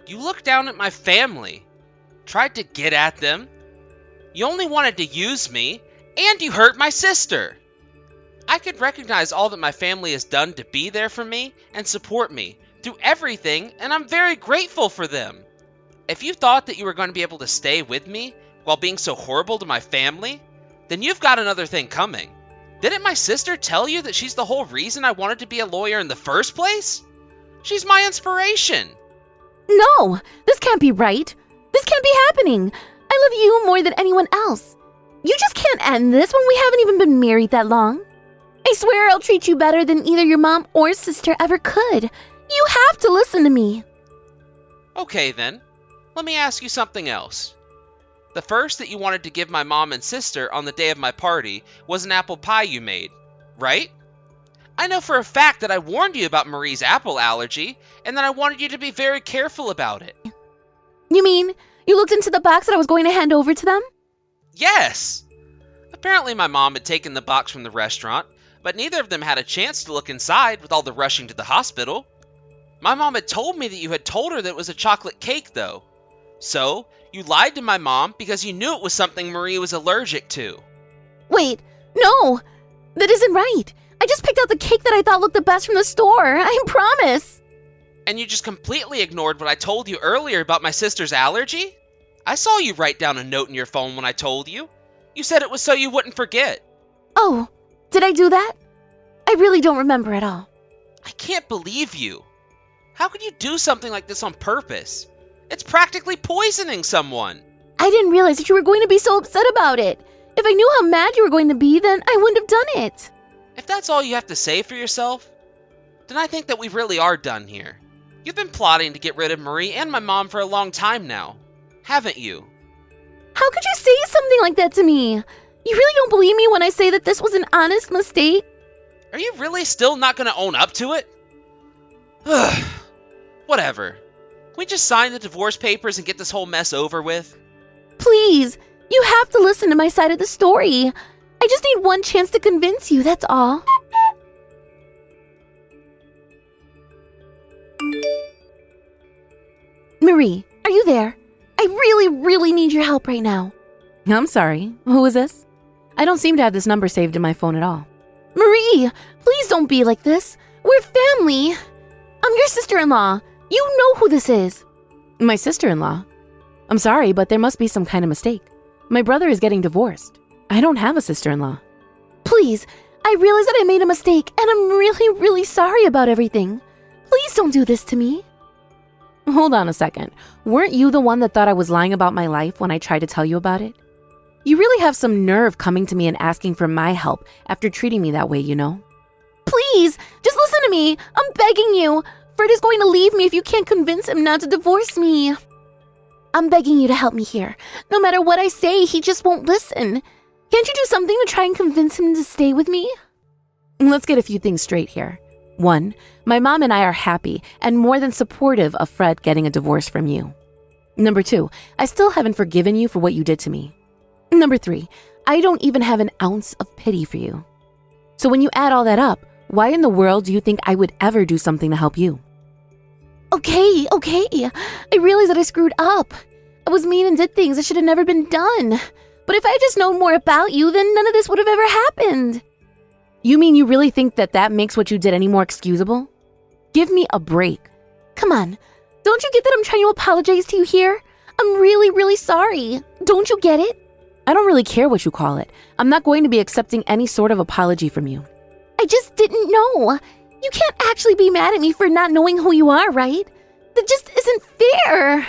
You looked down at my family, tried to get at them. You only wanted to use me, and you hurt my sister. I could recognize all that my family has done to be there for me and support me through everything, and I'm very grateful for them. If you thought that you were going to be able to stay with me while being so horrible to my family, then you've got another thing coming. Didn't my sister tell you that she's the whole reason I wanted to be a lawyer in the first place? She's my inspiration. No, this can't be right. This can't be happening. I love you more than anyone else. You just can't end this when we haven't even been married that long. I swear I'll treat you better than either your mom or sister ever could. You have to listen to me. Okay then, let me ask you something else. The first that you wanted to give my mom and sister on the day of my party was an apple pie you made, right? I know for a fact that I warned you about Marie's apple allergy, and that I wanted you to be very careful about it. You mean you looked into the box that I was going to hand over to them? Yes! Apparently my mom had taken the box from the restaurant, but neither of them had a chance to look inside with all the rushing to the hospital. My mom had told me that you had told her that it was a chocolate cake, though. So, you lied to my mom because you knew it was something Marie was allergic to. Wait, no! That isn't right! I just picked out the cake that I thought looked the best from the store, I promise! And you just completely ignored what I told you earlier about my sister's allergy? I saw you write down a note in your phone when I told you. You said it was so you wouldn't forget. Oh, did I do that? I really don't remember at all. I can't believe you. How could you do something like this on purpose? It's practically poisoning someone. I didn't realize that you were going to be so upset about it. If I knew how mad you were going to be, then I wouldn't have done it. If that's all you have to say for yourself, then I think that we really are done here. You've been plotting to get rid of Marie and my mom for a long time now, haven't you? How could you say something like that to me? You really don't believe me when I say that this was an honest mistake? Are you really still not going to own up to it? Whatever. Can we just sign the divorce papers and get this whole mess over with? Please, you have to listen to my side of the story. I just need one chance to convince you, that's all. Marie, are you there? I really need your help right now. I'm sorry. Who is this? I don't seem to have this number saved in my phone at all. Marie, please don't be like this. We're family. I'm your sister-in-law. You know who this is. My sister-in-law? I'm sorry, but there must be some kind of mistake. My brother is getting divorced. I don't have a sister-in-law. Please, I realize that I made a mistake, and I'm really sorry about everything. Please don't do this to me. Hold on a second. Weren't you the one that thought I was lying about my life when I tried to tell you about it? You really have some nerve coming to me and asking for my help after treating me that way, you know? Please, just listen to me. I'm begging you. Fred is going to leave me if you can't convince him not to divorce me. I'm begging you to help me here. No matter what I say, he just won't listen. Can't you do something to try and convince him to stay with me? Let's get a few things straight here. 1, my mom and I are happy and more than supportive of Fred getting a divorce from you. 2, I still haven't forgiven you for what you did to me. 3, I don't even have an ounce of pity for you. So when you add all that up, why in the world do you think I would ever do something to help you? Okay. I realize that I screwed up. I was mean and did things that should have never been done. But if I had just known more about you, then none of this would have ever happened. You mean you really think that makes what you did any more excusable? Give me a break. Come on. Don't you get that I'm trying to apologize to you here? I'm really sorry. Don't you get it? I don't really care what you call it. I'm not going to be accepting any sort of apology from you. I just didn't know. You can't actually be mad at me for not knowing who you are, right? That just isn't fair.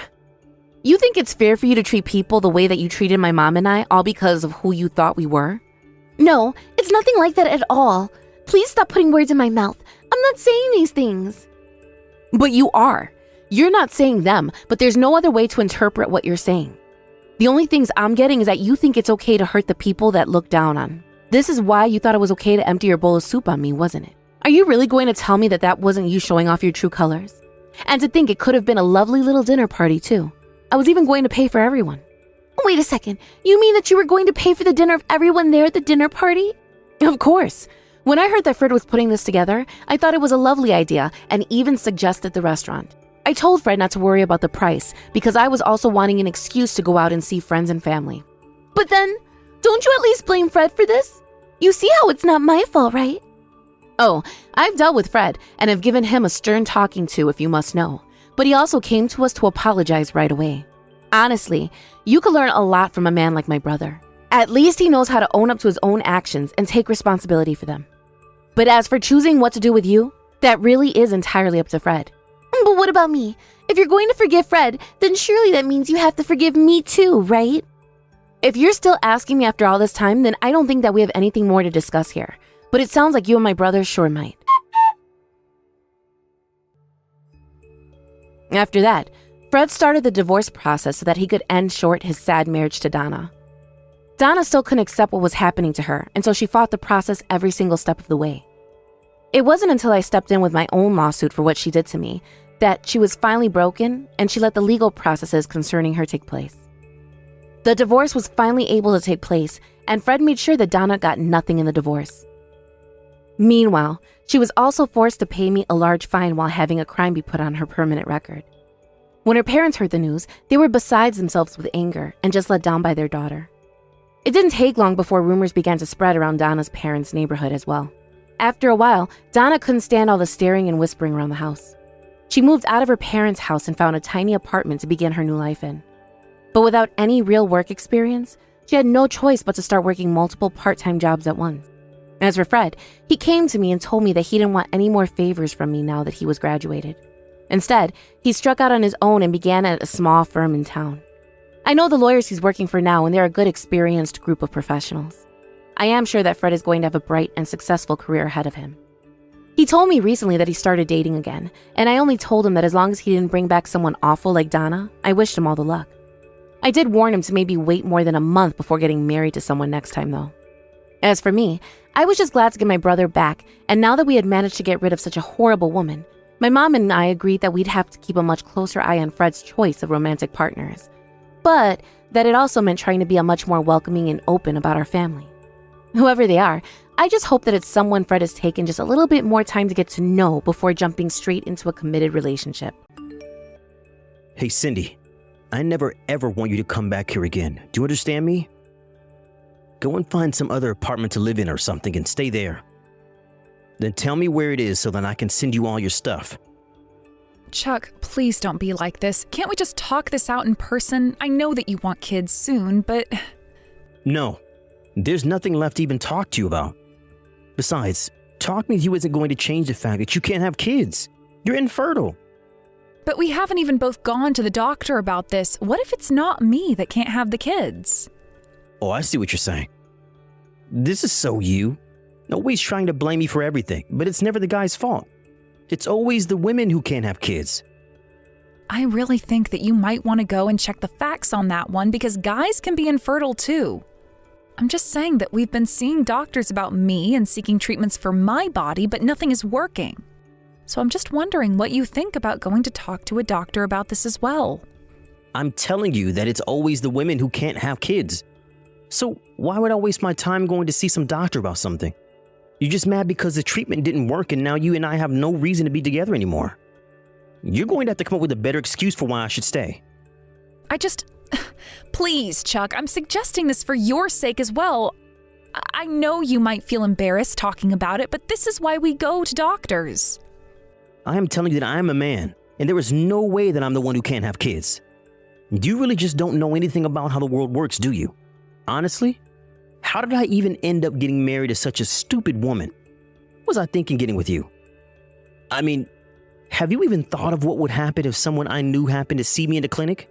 You think it's fair for you to treat people the way that you treated my mom and I, all because of who you thought we were? No, it's nothing like that at all. Please stop putting words in my mouth. I'm not saying these things. But you are. You're not saying them, but there's no other way to interpret what you're saying. The only things I'm getting is that you think it's okay to hurt the people that look down on. This is why you thought it was okay to empty your bowl of soup on me, wasn't it? Are you really going to tell me that wasn't you showing off your true colors? And to think it could have been a lovely little dinner party, too. I was even going to pay for everyone. Wait a second. You mean that you were going to pay for the dinner of everyone there at the dinner party? Of course. When I heard that Fred was putting this together, I thought it was a lovely idea and even suggested the restaurant. I told Fred not to worry about the price because I was also wanting an excuse to go out and see friends and family. But then, don't you at least blame Fred for this? You see how it's not my fault, right? Oh, I've dealt with Fred and have given him a stern talking to, if you must know. But he also came to us to apologize right away. Honestly, you could learn a lot from a man like my brother. At least he knows how to own up to his own actions and take responsibility for them. But as for choosing what to do with you, that really is entirely up to Fred. But what about me? If you're going to forgive Fred, then surely that means you have to forgive me too, right? If you're still asking me after all this time, then I don't think that we have anything more to discuss here. But it sounds like you and my brother sure might. After that, Fred started the divorce process so that he could end short his sad marriage to Donna. Donna still couldn't accept what was happening to her, and so she fought the process every single step of the way. It wasn't until I stepped in with my own lawsuit for what she did to me that she was finally broken and she let the legal processes concerning her take place. The divorce was finally able to take place, and Fred made sure that Donna got nothing in the divorce. Meanwhile, she was also forced to pay me a large fine while having a crime be put on her permanent record. When her parents heard the news, they were besides themselves with anger and just let down by their daughter. It didn't take long before rumors began to spread around Donna's parents' neighborhood as well. After a while, Donna couldn't stand all the staring and whispering around the house. She moved out of her parents' house and found a tiny apartment to begin her new life in. But without any real work experience, she had no choice but to start working multiple part-time jobs at once. As for Fred, he came to me and told me that he didn't want any more favors from me now that he was graduated. Instead, he struck out on his own and began at a small firm in town. I know the lawyers he's working for now, and they're a good, experienced group of professionals. I am sure that Fred is going to have a bright and successful career ahead of him. He told me recently that he started dating again, and I only told him that as long as he didn't bring back someone awful like Donna, I wished him all the luck. I did warn him to maybe wait more than a month before getting married to someone next time, though. As for me, I was just glad to get my brother back, and now that we had managed to get rid of such a horrible woman, my mom and I agreed that we'd have to keep a much closer eye on Fred's choice of romantic partners, but that it also meant trying to be a much more welcoming and open about our family. Whoever they are, I just hope that it's someone Fred has taken just a little bit more time to get to know before jumping straight into a committed relationship. Hey, Cindy, I never ever want you to come back here again. Do you understand me? Go and find some other apartment to live in or something and stay there. Then tell me where it is so that I can send you all your stuff. Chuck, please don't be like this. Can't we just talk this out in person? I know that you want kids soon, but... No, there's nothing left to even talk to you about. Besides, talking to you isn't going to change the fact that you can't have kids. You're infertile. But we haven't even both gone to the doctor about this. What if it's not me that can't have the kids? Oh, I see what you're saying. This is so you. Always trying to blame me for everything, but it's never the guy's fault. It's always the women who can't have kids. I really think that you might want to go and check the facts on that one because guys can be infertile too. I'm just saying that we've been seeing doctors about me and seeking treatments for my body, but nothing is working. So I'm just wondering what you think about going to talk to a doctor about this as well. I'm telling you that it's always the women who can't have kids. So why would I waste my time going to see some doctor about something? You're just mad because the treatment didn't work and now you and I have no reason to be together anymore. You're going to have to come up with a better excuse for why I should stay. Please, Chuck, I'm suggesting this for your sake as well. I know you might feel embarrassed talking about it, but this is why we go to doctors. I am telling you that I am a man, and there is no way that I'm the one who can't have kids. You really just don't know anything about how the world works, do you? Honestly? How did I even end up getting married to such a stupid woman? What was I thinking getting with you? I mean, have you even thought of what would happen if someone I knew happened to see me in the clinic?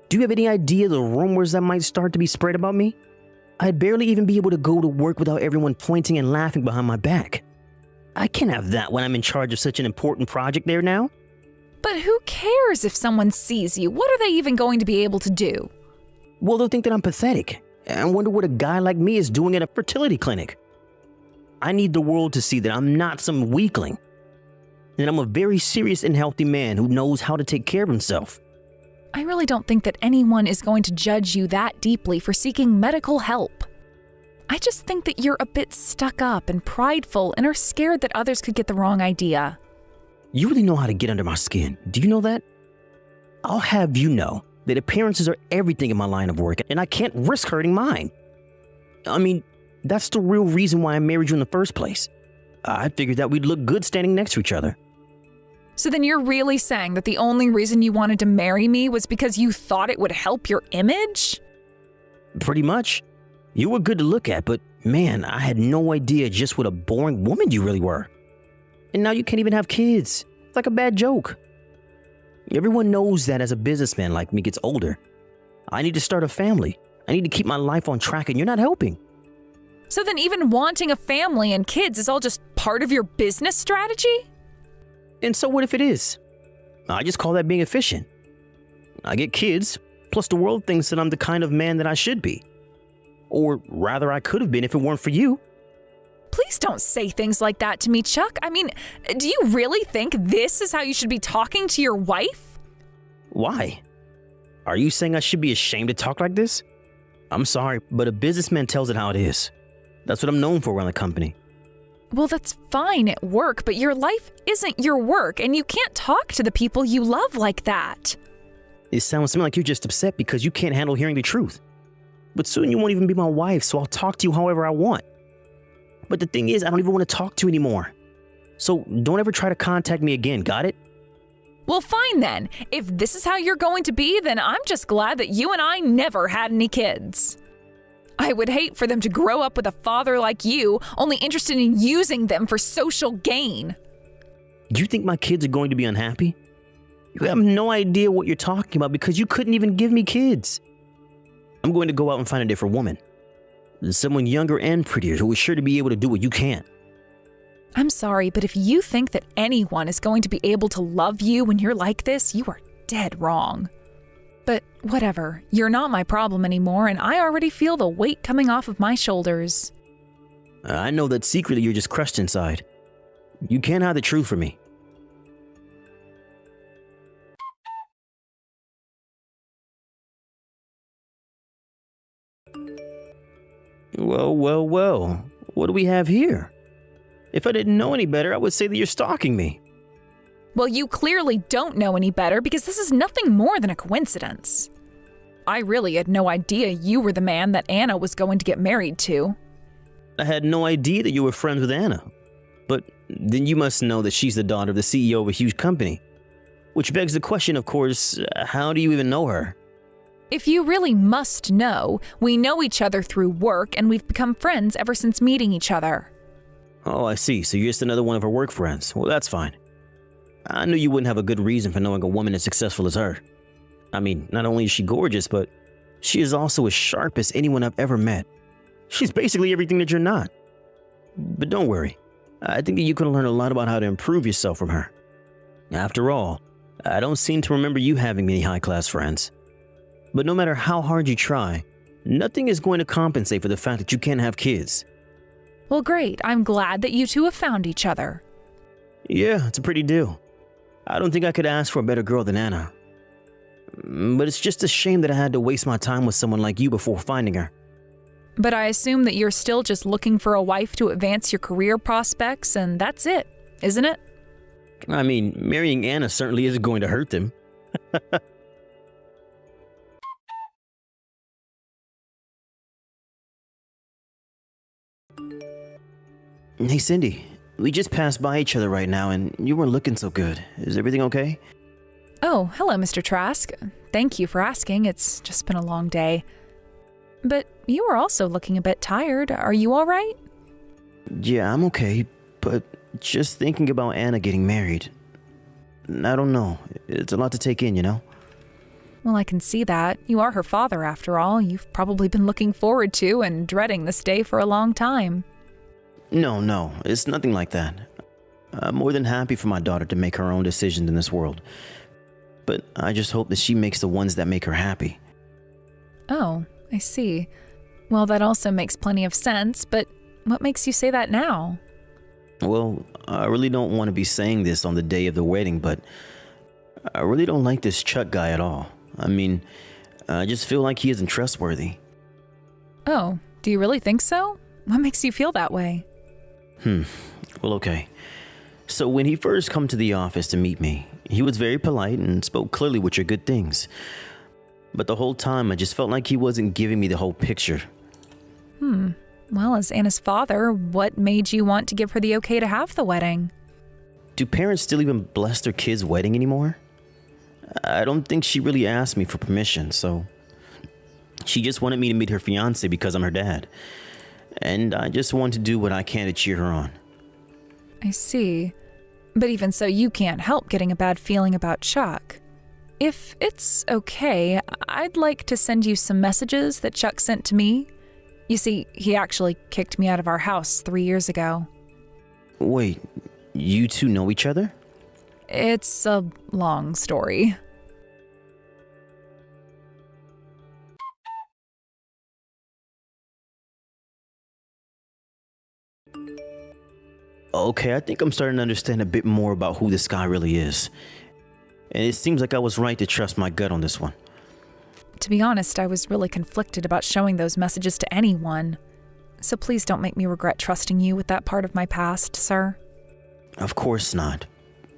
Do you have any idea the rumors that might start to be spread about me? I'd barely even be able to go to work without everyone pointing and laughing behind my back. I can't have that when I'm in charge of such an important project there now. But who cares if someone sees you? What are they even going to be able to do? Well, they'll think that I'm pathetic. I wonder what a guy like me is doing at a fertility clinic. I need the world to see that I'm not some weakling. And I'm a very serious and healthy man who knows how to take care of himself. I really don't think that anyone is going to judge you that deeply for seeking medical help. I just think that you're a bit stuck up and prideful and are scared that others could get the wrong idea. You really know how to get under my skin. Do you know that? I'll have you know that appearances are everything in my line of work, and I can't risk hurting mine. I mean, that's the real reason why I married you in the first place. I figured that we'd look good standing next to each other. So then you're really saying that the only reason you wanted to marry me was because you thought it would help your image? Pretty much. You were good to look at, but man, I had no idea just what a boring woman you really were. And now you can't even have kids. It's like a bad joke. Everyone knows that as a businessman like me gets older, I need to start a family. I need to keep my life on track, and you're not helping. So then even wanting a family and kids is all just part of your business strategy? And so what if it is? I just call that being efficient. I get kids, plus the world thinks that I'm the kind of man that I should be. Or rather, I could have been if it weren't for you. Please don't say things like that to me, Chuck. I mean, do you really think this is how you should be talking to your wife? Why? Are you saying I should be ashamed to talk like this? I'm sorry, but a businessman tells it how it is. That's what I'm known for around the company. Well, that's fine at work, but your life isn't your work, and you can't talk to the people you love like that. It sounds to me like you're just upset because you can't handle hearing the truth. But soon you won't even be my wife, so I'll talk to you however I want. But the thing is, I don't even want to talk to you anymore. So don't ever try to contact me again, got it? Well, fine then. If this is how you're going to be, then I'm just glad that you and I never had any kids. I would hate for them to grow up with a father like you, only interested in using them for social gain. Do you think my kids are going to be unhappy? You have no idea what you're talking about because you couldn't even give me kids. I'm going to go out and find a different woman. Someone younger and prettier who is sure to be able to do what you can't. I'm sorry, but if you think that anyone is going to be able to love you when you're like this, you are dead wrong. But whatever, you're not my problem anymore, and I already feel the weight coming off of my shoulders. I know that secretly you're just crushed inside. You can't hide the truth from me. Well. What do we have here? If I didn't know any better, I would say that you're stalking me. Well, you clearly don't know any better because this is nothing more than a coincidence. I really had no idea you were the man that Anna was going to get married to. I had no idea that you were friends with Anna. But then you must know that she's the daughter of the CEO of a huge company. Which begs the question, of course, how do you even know her? If you really must know, we know each other through work and we've become friends ever since meeting each other. Oh, I see. So you're just another one of her work friends. Well, that's fine. I knew you wouldn't have a good reason for knowing a woman as successful as her. I mean, not only is she gorgeous, but she is also as sharp as anyone I've ever met. She's basically everything that you're not. But don't worry. I think that you can learn a lot about how to improve yourself from her. After all, I don't seem to remember you having many high-class friends. But no matter how hard you try, nothing is going to compensate for the fact that you can't have kids. Well, great. I'm glad that you two have found each other. Yeah, it's a pretty deal. I don't think I could ask for a better girl than Anna. But it's just a shame that I had to waste my time with someone like you before finding her. But I assume that you're still just looking for a wife to advance your career prospects, and that's it, isn't it? I mean, marrying Anna certainly isn't going to hurt them. Hey, Cindy. We just passed by each other right now, and you weren't looking so good. Is everything okay? Oh, hello, Mr. Trask. Thank you for asking. It's just been a long day. But you are also looking a bit tired. Are you all right? Yeah, I'm okay, but just thinking about Anna getting married. I don't know. It's a lot to take in, you know? Well, I can see that. You are her father, after all. You've probably been looking forward to and dreading this day for a long time. No, it's nothing like that. I'm more than happy for my daughter to make her own decisions in this world. But I just hope that she makes the ones that make her happy. Oh, I see. Well, that also makes plenty of sense, but what makes you say that now? Well, I really don't want to be saying this on the day of the wedding, but I really don't like this Chuck guy at all. I mean, I just feel like he isn't trustworthy. Oh, do you really think so? What makes you feel that way? Well, okay. So when he first come to the office to meet me, he was very polite and spoke clearly which are good things. But the whole time I just felt like he wasn't giving me the whole picture. Well, as Anna's father, what made you want to give her the okay to have the wedding? Do parents still even bless their kids' wedding anymore? I don't think she really asked me for permission, so she just wanted me to meet her fiancé because I'm her dad. And I just want to do what I can to cheer her on. I see. But even so, you can't help getting a bad feeling about Chuck. If it's okay, I'd like to send you some messages that Chuck sent to me. You see, he actually kicked me out of our house 3 years ago. Wait, you two know each other? It's a long story. Okay, I think I'm starting to understand a bit more about who this guy really is. And it seems like I was right to trust my gut on this one. To be honest, I was really conflicted about showing those messages to anyone. So please don't make me regret trusting you with that part of my past, sir. Of course not.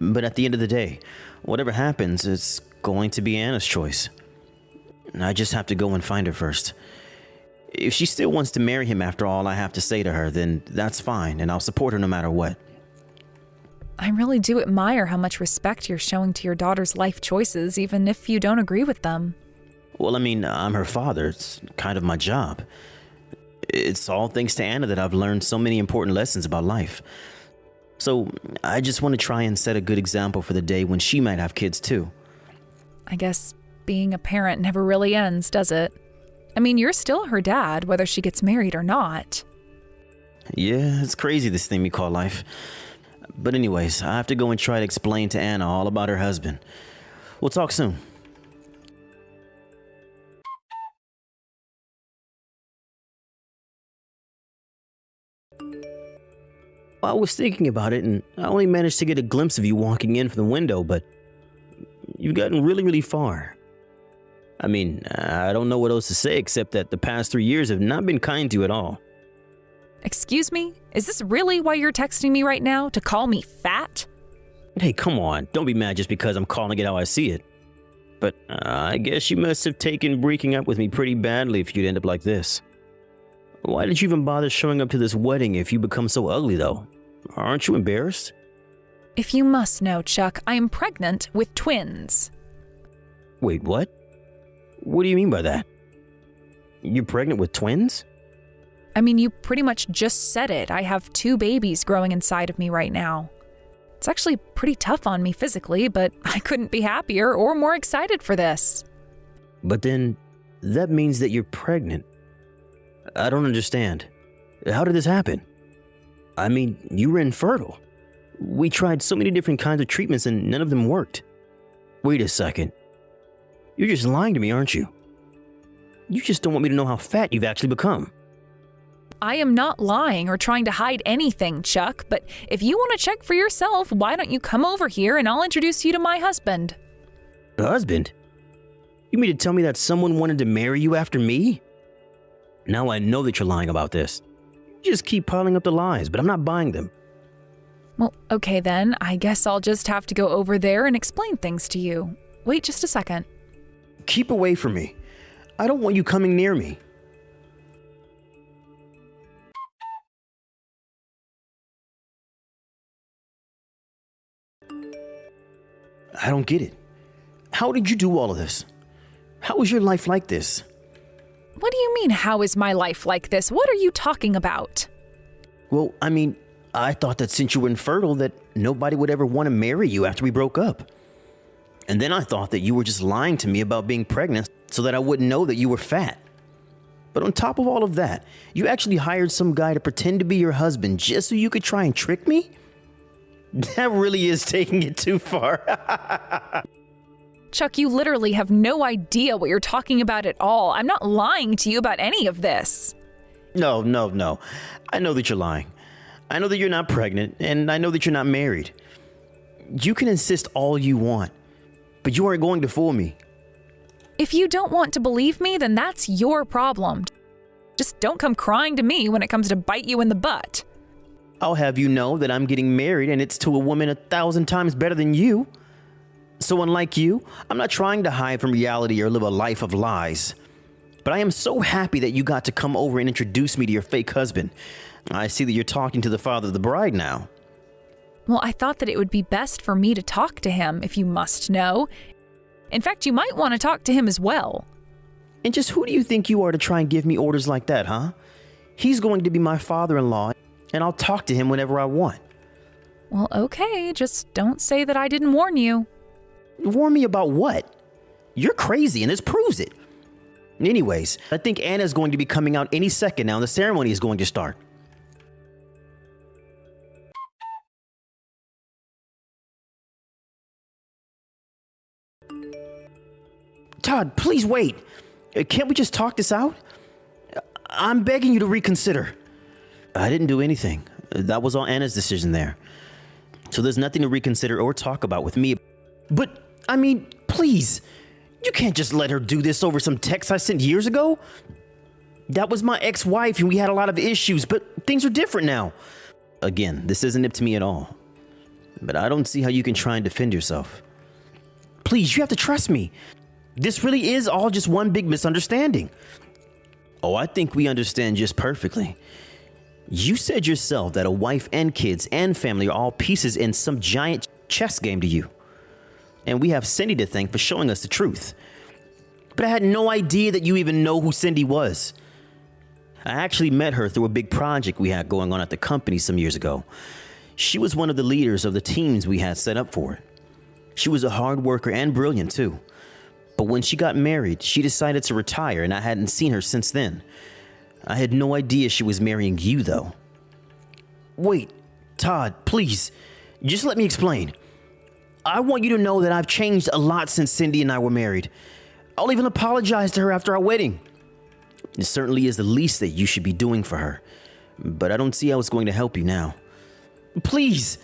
But at the end of the day, whatever happens, it's going to be Anna's choice. I just have to go and find her first. If she still wants to marry him after all I have to say to her, then that's fine, and I'll support her no matter what. I really do admire how much respect you're showing to your daughter's life choices, even if you don't agree with them. Well, I mean, I'm her father. It's kind of my job. It's all thanks to Anna that I've learned so many important lessons about life. So I just want to try and set a good example for the day when she might have kids too. I guess being a parent never really ends, does it? I mean, you're still her dad, whether she gets married or not. Yeah, it's crazy, this thing we call life. But anyways, I have to go and try to explain to Anna all about her husband. We'll talk soon. I was thinking about it, and I only managed to get a glimpse of you walking in from the window, but you've gotten really, really far. I mean, I don't know what else to say except that the past 3 years have not been kind to you at all. Excuse me? Is this really why you're texting me right now? To call me fat? Hey, come on, don't be mad just because I'm calling it how I see it. But I guess you must have taken breaking up with me pretty badly if you'd end up like this. Why did you even bother showing up to this wedding if you become so ugly, though? Aren't you embarrassed? If you must know, Chuck, I am pregnant with twins. Wait, what? What do you mean by that? You're pregnant with twins? I mean, you pretty much just said it. I have 2 babies growing inside of me right now. It's actually pretty tough on me physically, but I couldn't be happier or more excited for this. But then, that means that you're pregnant. I don't understand. How did this happen? I mean, you were infertile. We tried so many different kinds of treatments and none of them worked. Wait a second. You're just lying to me, aren't you? You just don't want me to know how fat you've actually become. I am not lying or trying to hide anything, Chuck, but if you want to check for yourself, why don't you come over here and I'll introduce you to my husband. Husband? You mean to tell me that someone wanted to marry you after me? Now I know that you're lying about this. You just keep piling up the lies, but I'm not buying them. Well, okay then, I guess I'll just have to go over there and explain things to you. Wait just a second. Keep away from me. I don't want you coming near me. I don't get it. How did you do all of this? How is your life like this? What do you mean, how is my life like this? What are you talking about? Well, I mean, I thought that since you were infertile that nobody would ever want to marry you after we broke up. And then I thought that you were just lying to me about being pregnant so that I wouldn't know that you were fat. But on top of all of that, you actually hired some guy to pretend to be your husband just so you could try and trick me? That really is taking it too far. Chuck, you literally have no idea what you're talking about at all. I'm not lying to you about any of this. No. I know that you're lying. I know that you're not pregnant, and I know that you're not married. You can insist all you want, but you aren't going to fool me. If you don't want to believe me, then that's your problem. Just don't come crying to me when it comes to bite you in the butt. I'll have you know that I'm getting married, and it's to a woman 1,000 times better than you. So unlike you, I'm not trying to hide from reality or live a life of lies. But I am so happy that you got to come over and introduce me to your fake husband. I see that you're talking to the father of the bride now. Well, I thought that it would be best for me to talk to him, if you must know. In fact, you might want to talk to him as well. And just who do you think you are to try and give me orders like that, huh? He's going to be my father-in-law, and I'll talk to him whenever I want. Well, okay, just don't say that I didn't warn you. Warn me about what? You're crazy, and this proves it. Anyways, I think Anna's going to be coming out any second now, and the ceremony is going to start. Todd, please wait. Can't we just talk this out? I'm begging you to reconsider. I didn't do anything. That was all Anna's decision there. So there's nothing to reconsider or talk about with me. But, I mean, please. You can't just let her do this over some text I sent years ago. That was my ex-wife and we had a lot of issues, but things are different now. Again, this isn't up to me at all. But I don't see how you can try and defend yourself. Please, you have to trust me. This really is all just one big misunderstanding. Oh, I think we understand just perfectly. You said yourself that a wife and kids and family are all pieces in some giant chess game to you. And we have Cindy to thank for showing us the truth. But I had no idea that you even know who Cindy was. I actually met her through a big project we had going on at the company some years ago. She was one of the leaders of the teams we had set up for it. She was a hard worker and brilliant too. But when she got married, she decided to retire, and I hadn't seen her since then. I had no idea she was marrying you, though. Wait, Todd, please, just let me explain. I want you to know that I've changed a lot since Cindy and I were married. I'll even apologize to her after our wedding. It certainly is the least that you should be doing for her, but I don't see how it's going to help you now. Please,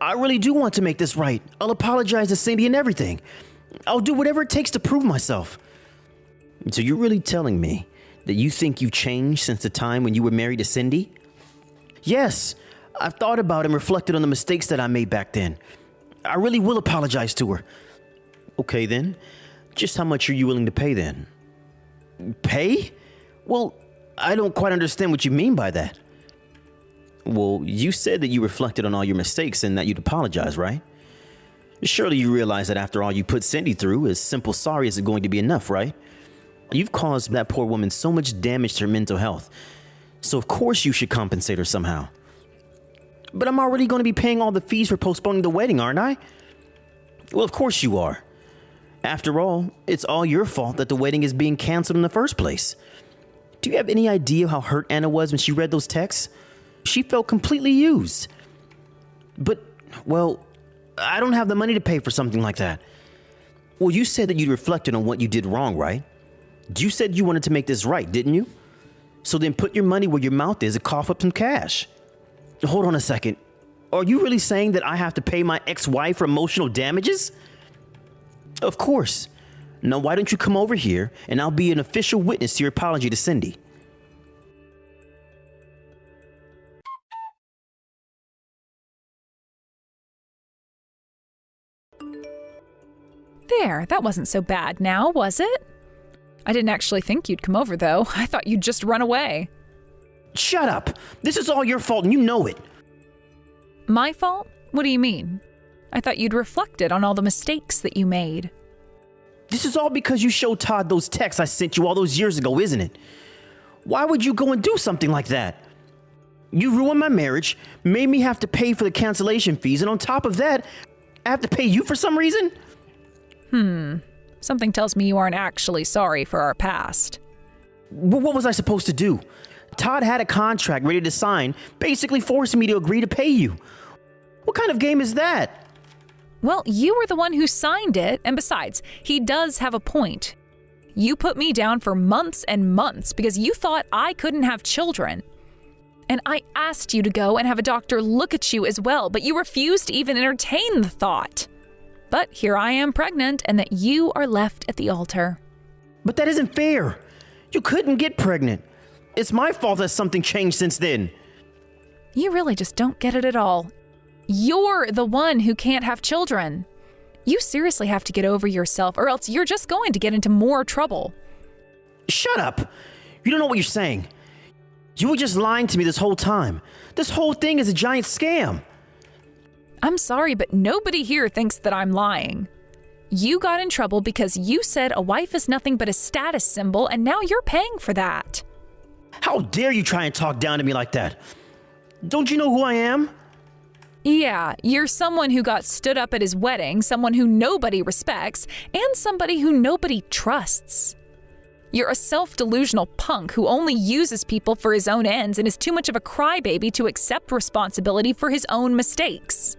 I really do want to make this right. I'll apologize to Cindy and everything. I'll do whatever it takes to prove myself. So you're really telling me that you think you've changed since the time when you were married to Cindy? Yes, I've thought about and reflected on the mistakes that I made back then. I really will apologize to her. Okay then, just how much are you willing to pay then? Pay? Well, I don't quite understand what you mean by that. Well, you said that you reflected on all your mistakes and that you'd apologize, right? Surely you realize that after all you put Cindy through, a simple sorry isn't going to be enough, right? You've caused that poor woman so much damage to her mental health. So of course you should compensate her somehow. But I'm already going to be paying all the fees for postponing the wedding, aren't I? Well, of course you are. After all, it's all your fault that the wedding is being canceled in the first place. Do you have any idea how hurt Anna was when she read those texts? She felt completely used. But, well, I don't have the money to pay for something like that. Well, you said that you reflected on what you did wrong, right? You said you wanted to make this right, didn't you? So then put your money where your mouth is and cough up some cash. Hold on a second. Are you really saying that I have to pay my ex-wife for emotional damages? Of course. Now, why don't you come over here and I'll be an official witness to your apology to Cindy. There, that wasn't so bad now, was it? I didn't actually think you'd come over, though. I thought you'd just run away. Shut up! This is all your fault and you know it. My fault? What do you mean? I thought you'd reflected on all the mistakes that you made. This is all because you showed Todd those texts I sent you all those years ago, isn't it? Why would you go and do something like that? You ruined my marriage, made me have to pay for the cancellation fees, and on top of that, I have to pay you for some reason? Something tells me you aren't actually sorry for our past. What was I supposed to do? Todd had a contract ready to sign, basically forcing me to agree to pay you. What kind of game is that? Well, you were the one who signed it, and besides, he does have a point. You put me down for months and months because you thought I couldn't have children. And I asked you to go and have a doctor look at you as well, but you refused to even entertain the thought. But here I am pregnant, and that you are left at the altar. But that isn't fair. You couldn't get pregnant. It's my fault that something changed since then. You really just don't get it at all. You're the one who can't have children. You seriously have to get over yourself, or else you're just going to get into more trouble. Shut up! You don't know what you're saying. You were just lying to me this whole time. This whole thing is a giant scam. I'm sorry, but nobody here thinks that I'm lying. You got in trouble because you said a wife is nothing but a status symbol, and now you're paying for that. How dare you try and talk down to me like that? Don't you know who I am? Yeah, you're someone who got stood up at his wedding, someone who nobody respects, and somebody who nobody trusts. You're a self-delusional punk who only uses people for his own ends and is too much of a crybaby to accept responsibility for his own mistakes.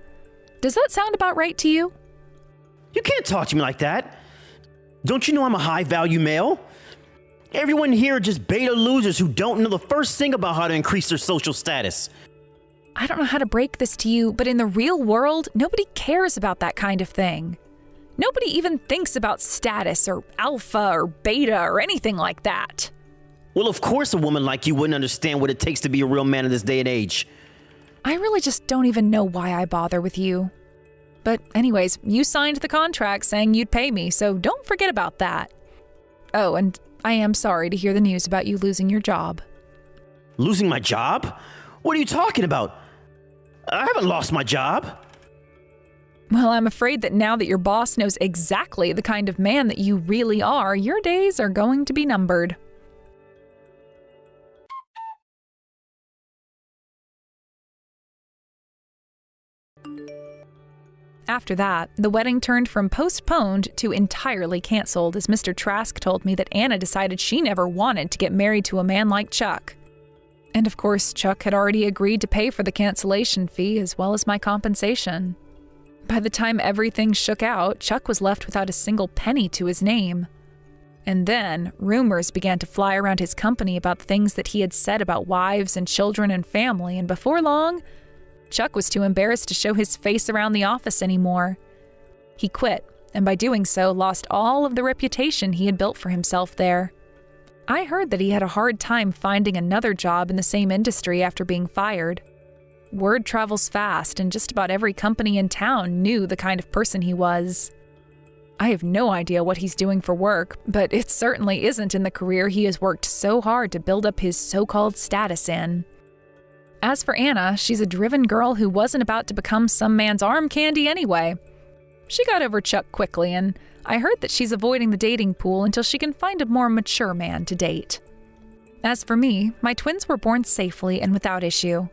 Does that sound about right to you? You can't talk to me like that. Don't you know I'm a high-value male? Everyone here are just beta losers who don't know the first thing about how to increase their social status. I don't know how to break this to you, but in the real world, nobody cares about that kind of thing. Nobody even thinks about status or alpha or beta or anything like that. Well, of course a woman like you wouldn't understand what it takes to be a real man in this day and age. I really just don't even know why I bother with you. But anyways, you signed the contract saying you'd pay me, so don't forget about that. Oh, and I am sorry to hear the news about you losing your job. Losing my job? What are you talking about? I haven't lost my job. Well, I'm afraid that now that your boss knows exactly the kind of man that you really are, your days are going to be numbered. After that, the wedding turned from postponed to entirely canceled as Mr. Trask told me that Anna decided she never wanted to get married to a man like Chuck. And of course, Chuck had already agreed to pay for the cancellation fee as well as my compensation. By the time everything shook out, Chuck was left without a single penny to his name. And then, rumors began to fly around his company about the things that he had said about wives and children and family, and before long, Chuck was too embarrassed to show his face around the office anymore. He quit, and by doing so, lost all of the reputation he had built for himself there. I heard that he had a hard time finding another job in the same industry after being fired. Word travels fast, and just about every company in town knew the kind of person he was. I have no idea what he's doing for work, but it certainly isn't in the career he has worked so hard to build up his so-called status in. As for Anna, she's a driven girl who wasn't about to become some man's arm candy anyway. She got over Chuck quickly, and I heard that she's avoiding the dating pool until she can find a more mature man to date. As for me, my twins were born safely and without issue.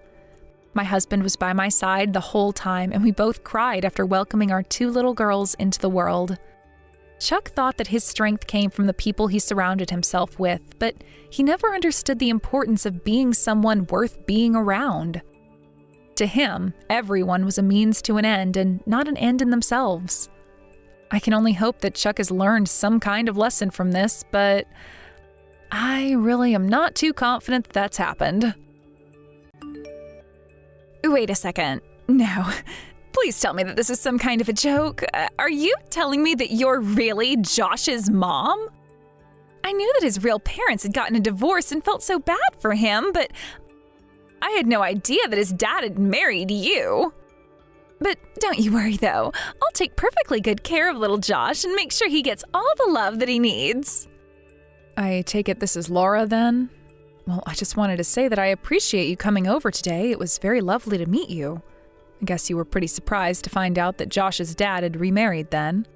My husband was by my side the whole time, and we both cried after welcoming our 2 little girls into the world. Chuck thought that his strength came from the people he surrounded himself with, but he never understood the importance of being someone worth being around. To him, everyone was a means to an end and not an end in themselves. I can only hope that Chuck has learned some kind of lesson from this, but I really am not too confident that that's happened. Wait a second. No. Please tell me that this is some kind of a joke. Are you telling me that you're really Josh's mom? I knew that his real parents had gotten a divorce and felt so bad for him, but I had no idea that his dad had married you. But don't you worry, though. I'll take perfectly good care of little Josh and make sure he gets all the love that he needs. I take it this is Laura, then? Well, I just wanted to say that I appreciate you coming over today. It was very lovely to meet you. I guess you were pretty surprised to find out that Josh's dad had remarried then.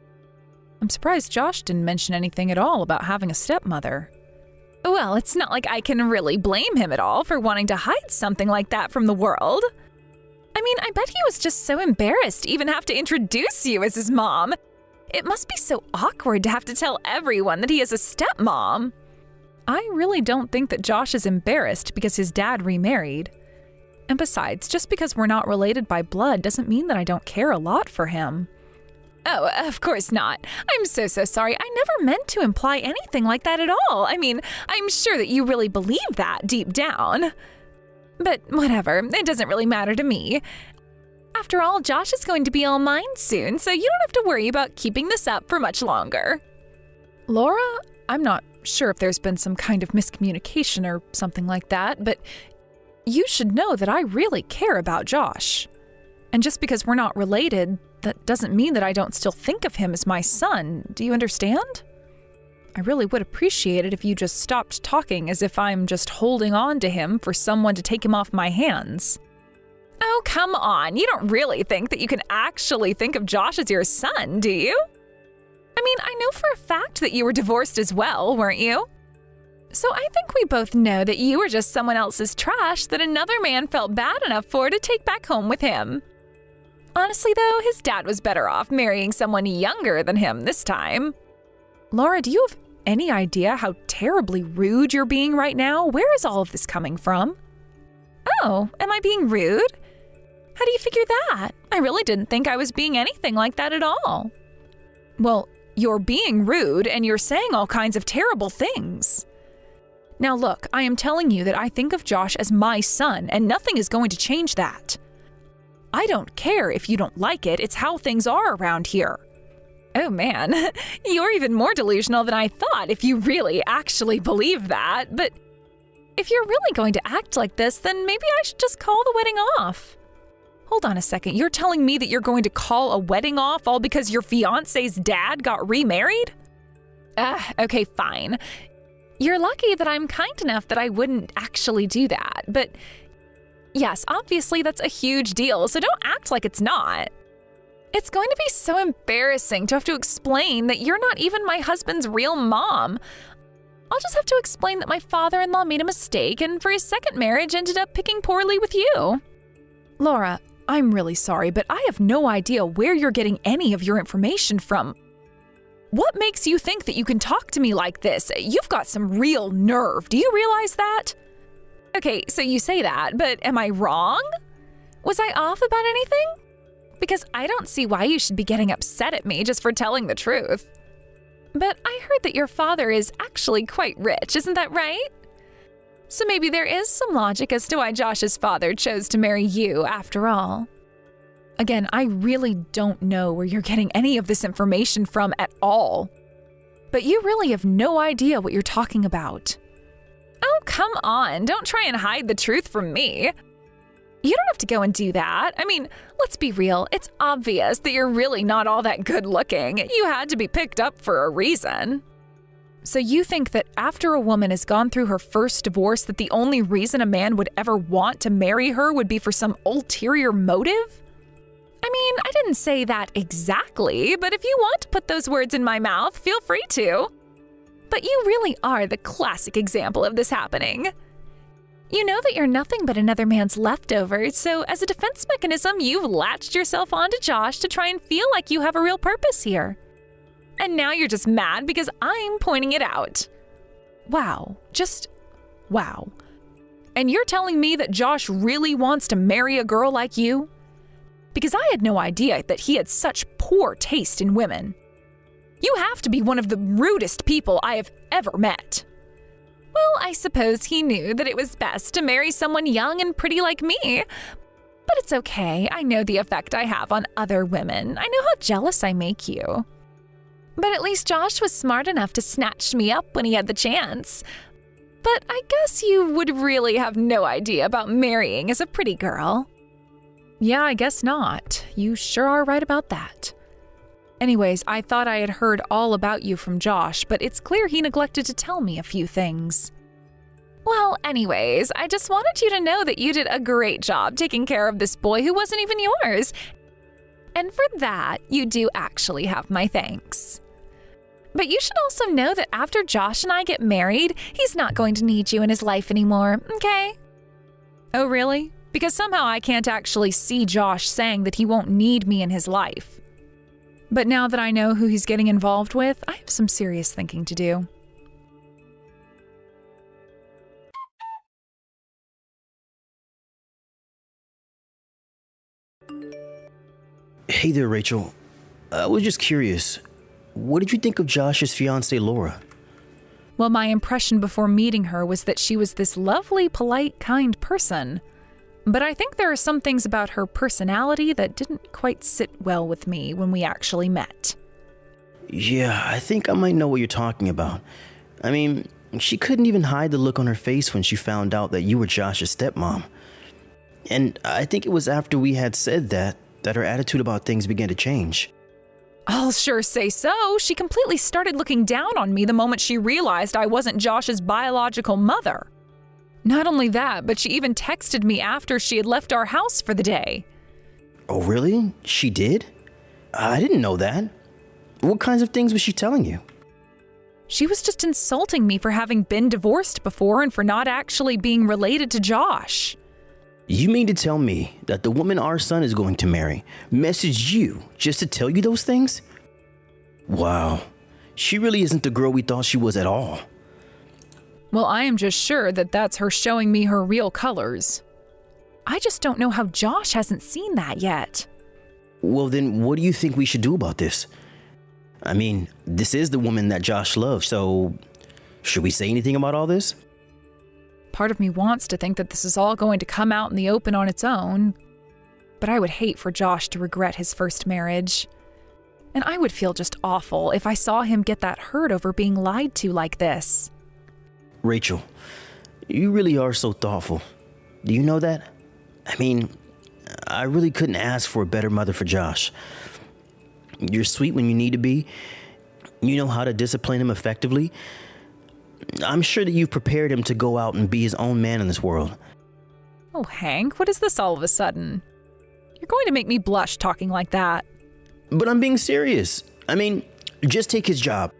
I'm surprised Josh didn't mention anything at all about having a stepmother. Well, it's not like I can really blame him at all for wanting to hide something like that from the world. I mean, I bet he was just so embarrassed to even have to introduce you as his mom. It must be so awkward to have to tell everyone that he is a stepmom. I really don't think that Josh is embarrassed because his dad remarried. And besides, just because we're not related by blood doesn't mean that I don't care a lot for him. Oh, of course not. I'm so sorry. I never meant to imply anything like that at all. I mean, I'm sure that you really believe that deep down. But whatever, it doesn't really matter to me. After all, Josh is going to be all mine soon, so you don't have to worry about keeping this up for much longer. Laura, I'm not sure if there's been some kind of miscommunication or something like that, but you should know that I really care about Josh. And just because we're not related, that doesn't mean that I don't still think of him as my son. Do you understand? I really would appreciate it if you just stopped talking as if I'm just holding on to him for someone to take him off my hands. Oh, come on. You don't really think that you can actually think of Josh as your son, do you? I mean, I know for a fact that you were divorced as well, weren't you? So I think we both know that you were just someone else's trash that another man felt bad enough for to take back home with him. Honestly, though, his dad was better off marrying someone younger than him this time. Laura, do you have any idea how terribly rude you're being right now? Where is all of this coming from? Oh, am I being rude? How do you figure that? I really didn't think I was being anything like that at all. Well, you're being rude and you're saying all kinds of terrible things. Now look, I am telling you that I think of Josh as my son, and nothing is going to change that. I don't care if you don't like it, it's how things are around here. Oh man, you're even more delusional than I thought if you really actually believe that. But if you're really going to act like this, then maybe I should just call the wedding off. Hold on a second, you're telling me that you're going to call a wedding off all because your fiancé's dad got remarried? Okay, fine. You're lucky that I'm kind enough that I wouldn't actually do that, but yes, obviously that's a huge deal, so don't act like it's not. It's going to be so embarrassing to have to explain that you're not even my husband's real mom. I'll just have to explain that my father-in-law made a mistake and for his second marriage ended up picking poorly with you. Laura, I'm really sorry, but I have no idea where you're getting any of your information from. What makes you think that you can talk to me like this? You've got some real nerve. Do you realize that? Okay, so you say that, but am I wrong? Was I off about anything? Because I don't see why you should be getting upset at me just for telling the truth. But I heard that your father is actually quite rich, isn't that right? So maybe there is some logic as to why Josh's father chose to marry you after all. Again, I really don't know where you're getting any of this information from at all. But you really have no idea what you're talking about. Oh, come on, don't try and hide the truth from me. You don't have to go and do that. I mean, let's be real, it's obvious that you're really not all that good looking. You had to be picked up for a reason. So you think that after a woman has gone through her first divorce that the only reason a man would ever want to marry her would be for some ulterior motive? I mean, I didn't say that exactly, but if you want to put those words in my mouth, feel free to. But you really are the classic example of this happening. You know that you're nothing but another man's leftovers, so as a defense mechanism, you've latched yourself onto Josh to try and feel like you have a real purpose here. And now you're just mad because I'm pointing it out. Wow, just wow. And you're telling me that Josh really wants to marry a girl like you? Because I had no idea that he had such poor taste in women. You have to be one of the rudest people I have ever met. Well, I suppose he knew that it was best to marry someone young and pretty like me. But it's okay, I know the effect I have on other women. I know how jealous I make you. But at least Josh was smart enough to snatch me up when he had the chance. But I guess you would really have no idea about marrying as a pretty girl. Yeah, I guess not. You sure are right about that. Anyways, I thought I had heard all about you from Josh, but it's clear he neglected to tell me a few things. Well, anyways, I just wanted you to know that you did a great job taking care of this boy who wasn't even yours. And for that, you do actually have my thanks. But you should also know that after Josh and I get married, he's not going to need you in his life anymore, okay? Oh, really? Because somehow I can't actually see Josh saying that he won't need me in his life. But now that I know who he's getting involved with, I have some serious thinking to do. Hey there, Rachel. I was just curious. What did you think of Josh's fiancée, Laura? Well, my impression before meeting her was that she was this lovely, polite, kind person. But I think there are some things about her personality that didn't quite sit well with me when we actually met. Yeah, I think I might know what you're talking about. I mean, she couldn't even hide the look on her face when she found out that you were Josh's stepmom. And I think it was after we had said that her attitude about things began to change. I'll sure say so. She completely started looking down on me the moment she realized I wasn't Josh's biological mother. Not only that, but she even texted me after she had left our house for the day. Oh, really? She did? I didn't know that. What kinds of things was she telling you? She was just insulting me for having been divorced before and for not actually being related to Josh. You mean to tell me that the woman our son is going to marry messaged you just to tell you those things? Wow, she really isn't the girl we thought she was at all. Well, I am just sure that that's her showing me her real colors. I just don't know how Josh hasn't seen that yet. Well, then what do you think we should do about this? I mean, this is the woman that Josh loves, so should we say anything about all this? Part of me wants to think that this is all going to come out in the open on its own, but I would hate for Josh to regret his first marriage. And I would feel just awful if I saw him get that hurt over being lied to like this. Rachel, you really are so thoughtful. Do you know that? I mean, I really couldn't ask for a better mother for Josh. You're sweet when you need to be. You know how to discipline him effectively. I'm sure that you've prepared him to go out and be his own man in this world. Oh, Hank, what is this all of a sudden? You're going to make me blush talking like that. But I'm being serious. I mean, just take his job.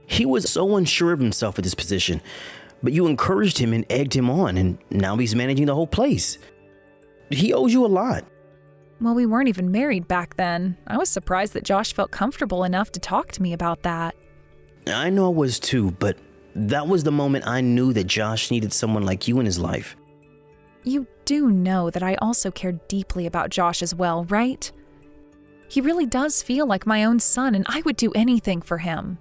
He was so unsure of himself at this position, but you encouraged him and egged him on, and now he's managing the whole place. He owes you a lot. Well, we weren't even married back then. I was surprised that Josh felt comfortable enough to talk to me about that. I know I was too, but that was the moment I knew that Josh needed someone like you in his life. You do know that I also care deeply about Josh as well, right? He really does feel like my own son, and I would do anything for him.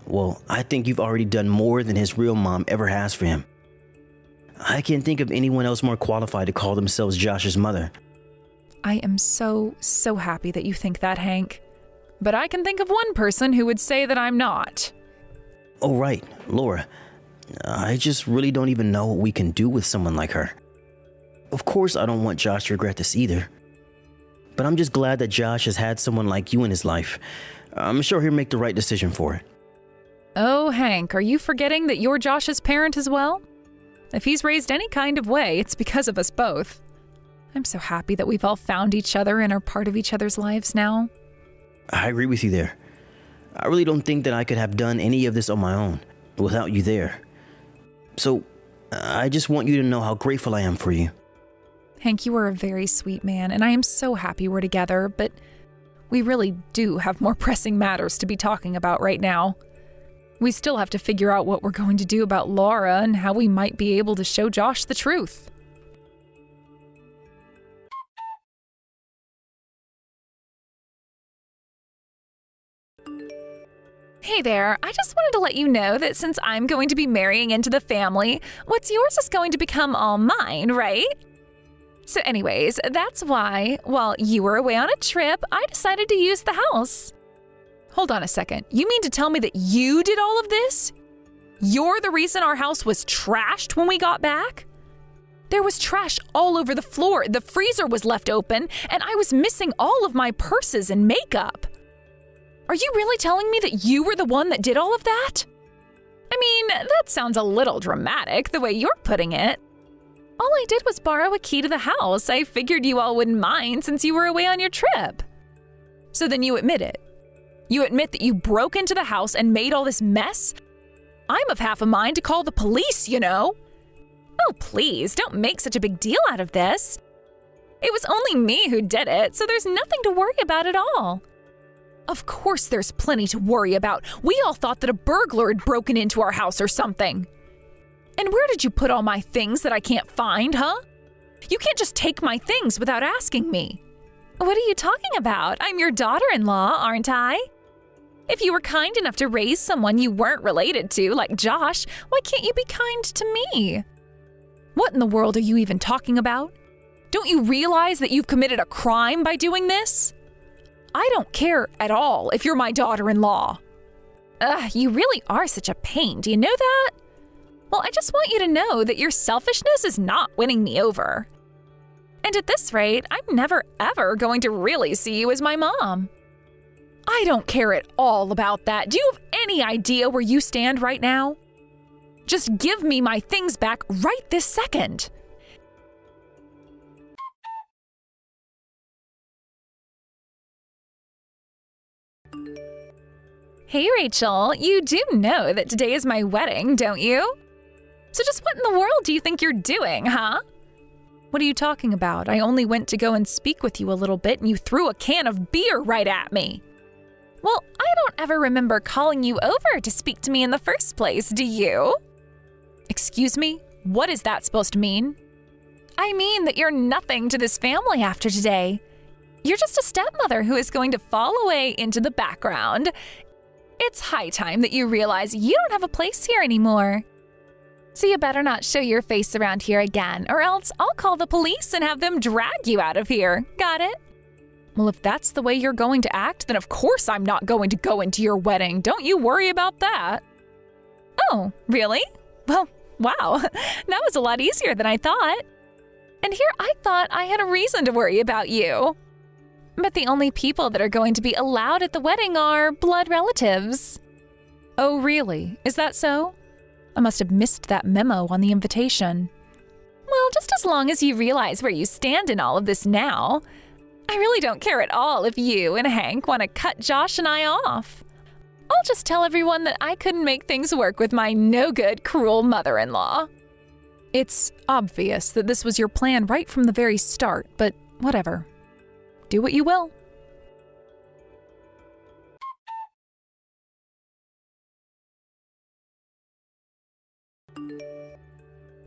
Well, I think you've already done more than his real mom ever has for him. I can't think of anyone else more qualified to call themselves Josh's mother. I am so happy that you think that, Hank. But I can think of one person who would say that I'm not. Oh, right, Laura. I just really don't even know what we can do with someone like her. Of course, I don't want Josh to regret this either. But I'm just glad that Josh has had someone like you in his life. I'm sure he'll make the right decision for it. Oh, Hank, are you forgetting that you're Josh's parent as well? If he's raised any kind of way, it's because of us both. I'm so happy that we've all found each other and are part of each other's lives now. I agree with you there. I really don't think that I could have done any of this on my own without you there. So, I just want you to know how grateful I am for you. Hank, you are a very sweet man, and I am so happy we're together, but we really do have more pressing matters to be talking about right now. We still have to figure out what we're going to do about Laura and how we might be able to show Josh the truth. Hey there, I just wanted to let you know that since I'm going to be marrying into the family, what's yours is going to become all mine, right? So anyways, that's why, while you were away on a trip, I decided to use the house. Hold on a second, you mean to tell me that you did all of this? You're the reason our house was trashed when we got back? There was trash all over the floor, the freezer was left open, and I was missing all of my purses and makeup. Are you really telling me that you were the one that did all of that? I mean, that sounds a little dramatic the way you're putting it. All I did was borrow a key to the house. I figured you all wouldn't mind since you were away on your trip. So then you admit it. You admit that you broke into the house and made all this mess? I'm of half a mind to call the police, you know. Oh, please, don't make such a big deal out of this. It was only me who did it, so there's nothing to worry about at all. Of course there's plenty to worry about. We all thought that a burglar had broken into our house or something. And where did you put all my things that I can't find, huh? You can't just take my things without asking me. What are you talking about? I'm your daughter-in-law, aren't I? If you were kind enough to raise someone you weren't related to, like Josh, why can't you be kind to me? What in the world are you even talking about? Don't you realize that you've committed a crime by doing this? I don't care at all if you're my daughter-in-law. You really are such a pain, do you know that? Well, I just want you to know that your selfishness is not winning me over. And at this rate, I'm never ever going to really see you as my mom. I don't care at all about that. Do you have any idea where you stand right now? Just give me my things back right this second. Hey, Rachel, you do know that today is my wedding, don't you? So just what in the world do you think you're doing, huh? What are you talking about? I only went to go and speak with you a little bit and you threw a can of beer right at me. Well, I don't ever remember calling you over to speak to me in the first place, do you? Excuse me? What is that supposed to mean? I mean that you're nothing to this family after today. You're just a stepmother who is going to fall away into the background. It's high time that you realize you don't have a place here anymore. So you better not show your face around here again, or else I'll call the police and have them drag you out of here. Got it? Well, if that's the way you're going to act, then of course I'm not going to go into your wedding. Don't you worry about that. Oh, really? Well, wow, that was a lot easier than I thought. And here I thought I had a reason to worry about you. But the only people that are going to be allowed at the wedding are blood relatives. Oh, really? Is that so? I must have missed that memo on the invitation. Well, just as long as you realize where you stand in all of this now. I really don't care at all if you and Hank want to cut Josh and I off. I'll just tell everyone that I couldn't make things work with my no-good, cruel mother-in-law. It's obvious that this was your plan right from the very start, but whatever. Do what you will.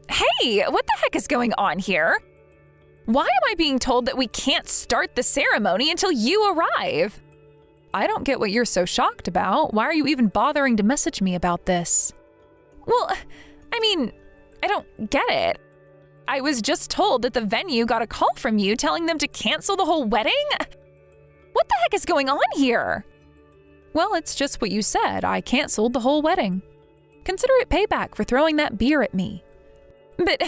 Hey, what the heck is going on here? Why am I being told that we can't start the ceremony until you arrive? I don't get what you're so shocked about. Why are you even bothering to message me about this? Well, I don't get it. I was just told that the venue got a call from you telling them to cancel the whole wedding? What the heck is going on here? Well, it's just what you said. I canceled the whole wedding. Consider it payback for throwing that beer at me. But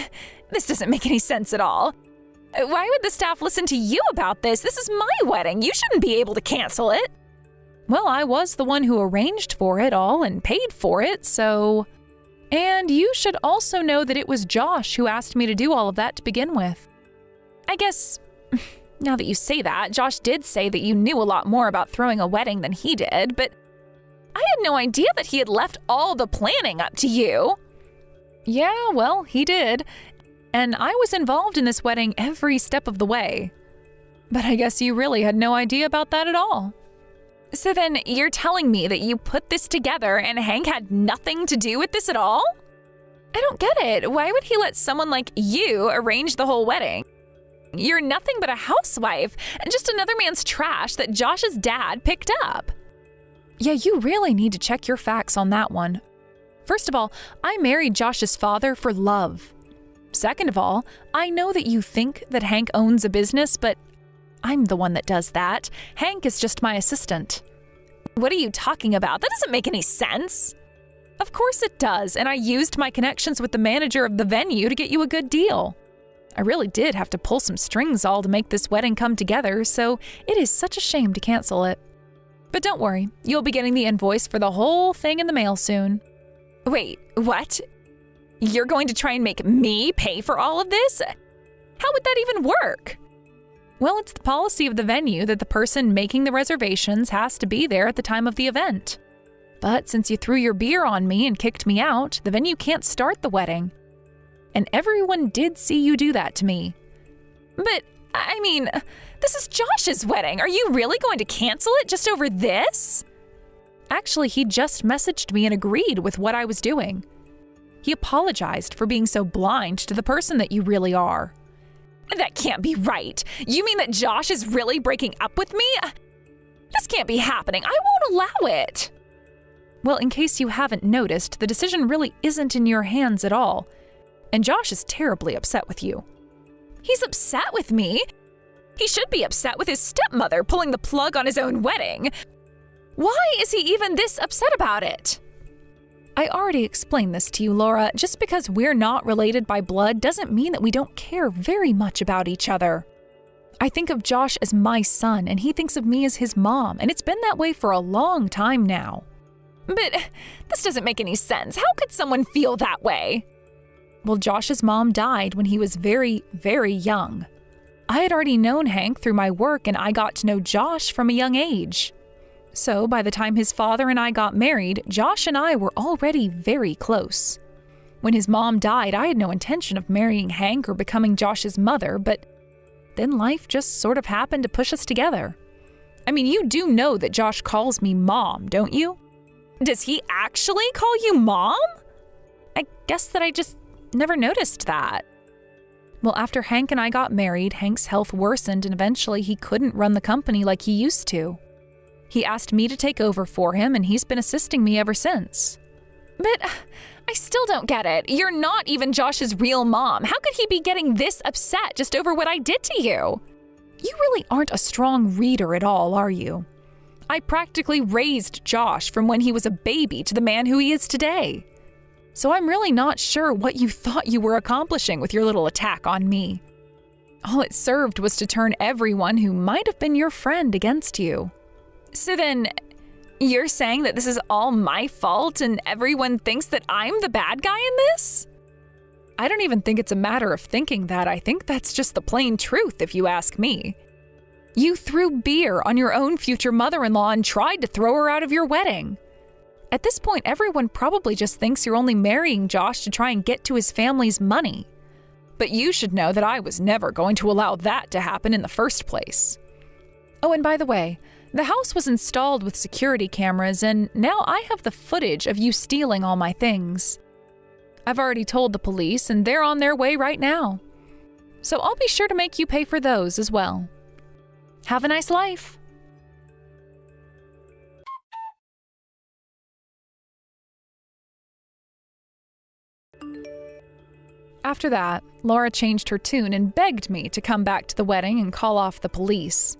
this doesn't make any sense at all. Why would the staff listen to you about this? This is my wedding. You shouldn't be able to cancel it. Well, I was the one who arranged for it all and paid for it, so... And you should also know that it was Josh who asked me to do all of that to begin with. I guess, now that you say that, Josh did say that you knew a lot more about throwing a wedding than he did, but I had no idea that he had left all the planning up to you. Yeah, well, he did. And I was involved in this wedding every step of the way. But I guess you really had no idea about that at all. So then you're telling me that you put this together and Hank had nothing to do with this at all? I don't get it. Why would he let someone like you arrange the whole wedding? You're nothing but a housewife and just another man's trash that Josh's dad picked up. Yeah, you really need to check your facts on that one. First of all, I married Josh's father for love. Second of all, I know that you think that Hank owns a business, but I'm the one that does that. Hank is just my assistant. What are you talking about? That doesn't make any sense. Of course it does, and I used my connections with the manager of the venue to get you a good deal. I really did have to pull some strings all to make this wedding come together, so it is such a shame to cancel it. But don't worry, you'll be getting the invoice for the whole thing in the mail soon. Wait, what? You're going to try and make me pay for all of this? How would that even work? Well, it's the policy of the venue that the person making the reservations has to be there at the time of the event. But since you threw your beer on me and kicked me out, the venue can't start the wedding. And everyone did see you do that to me. But, this is Josh's wedding. Are you really going to cancel it just over this? Actually, he just messaged me and agreed with what I was doing. He apologized for being so blind to the person that you really are. That can't be right. You mean that Josh is really breaking up with me? This can't be happening. I won't allow it. Well, in case you haven't noticed, the decision really isn't in your hands at all. And Josh is terribly upset with you. He's upset with me? He should be upset with his stepmother pulling the plug on his own wedding. Why is he even this upset about it? I already explained this to you, Laura. Just because we're not related by blood doesn't mean that we don't care very much about each other. I think of Josh as my son, and he thinks of me as his mom, and it's been that way for a long time now. But this doesn't make any sense. How could someone feel that way? Well, Josh's mom died when he was very, very young. I had already known Hank through my work, and I got to know Josh from a young age. So by the time his father and I got married, Josh and I were already very close. When his mom died, I had no intention of marrying Hank or becoming Josh's mother, but then life just sort of happened to push us together. You do know that Josh calls me Mom, don't you? Does he actually call you Mom? I guess that I just never noticed that. Well, after Hank and I got married, Hank's health worsened and eventually he couldn't run the company like he used to. He asked me to take over for him, and he's been assisting me ever since. But I still don't get it. You're not even Josh's real mom. How could he be getting this upset just over what I did to you? You really aren't a strong reader at all, are you? I practically raised Josh from when he was a baby to the man who he is today. So I'm really not sure what you thought you were accomplishing with your little attack on me. All it served was to turn everyone who might have been your friend against you. So then, you're saying that this is all my fault and everyone thinks that I'm the bad guy in this? I don't even think it's a matter of thinking that. I think that's just the plain truth, if you ask me. You threw beer on your own future mother-in-law and tried to throw her out of your wedding. At this point, everyone probably just thinks you're only marrying Josh to try and get to his family's money. But you should know that I was never going to allow that to happen in the first place. Oh, and by the way, the house was installed with security cameras, and now I have the footage of you stealing all my things. I've already told the police, and they're on their way right now. So I'll be sure to make you pay for those as well. Have a nice life. After that, Laura changed her tune and begged me to come back to the wedding and call off the police.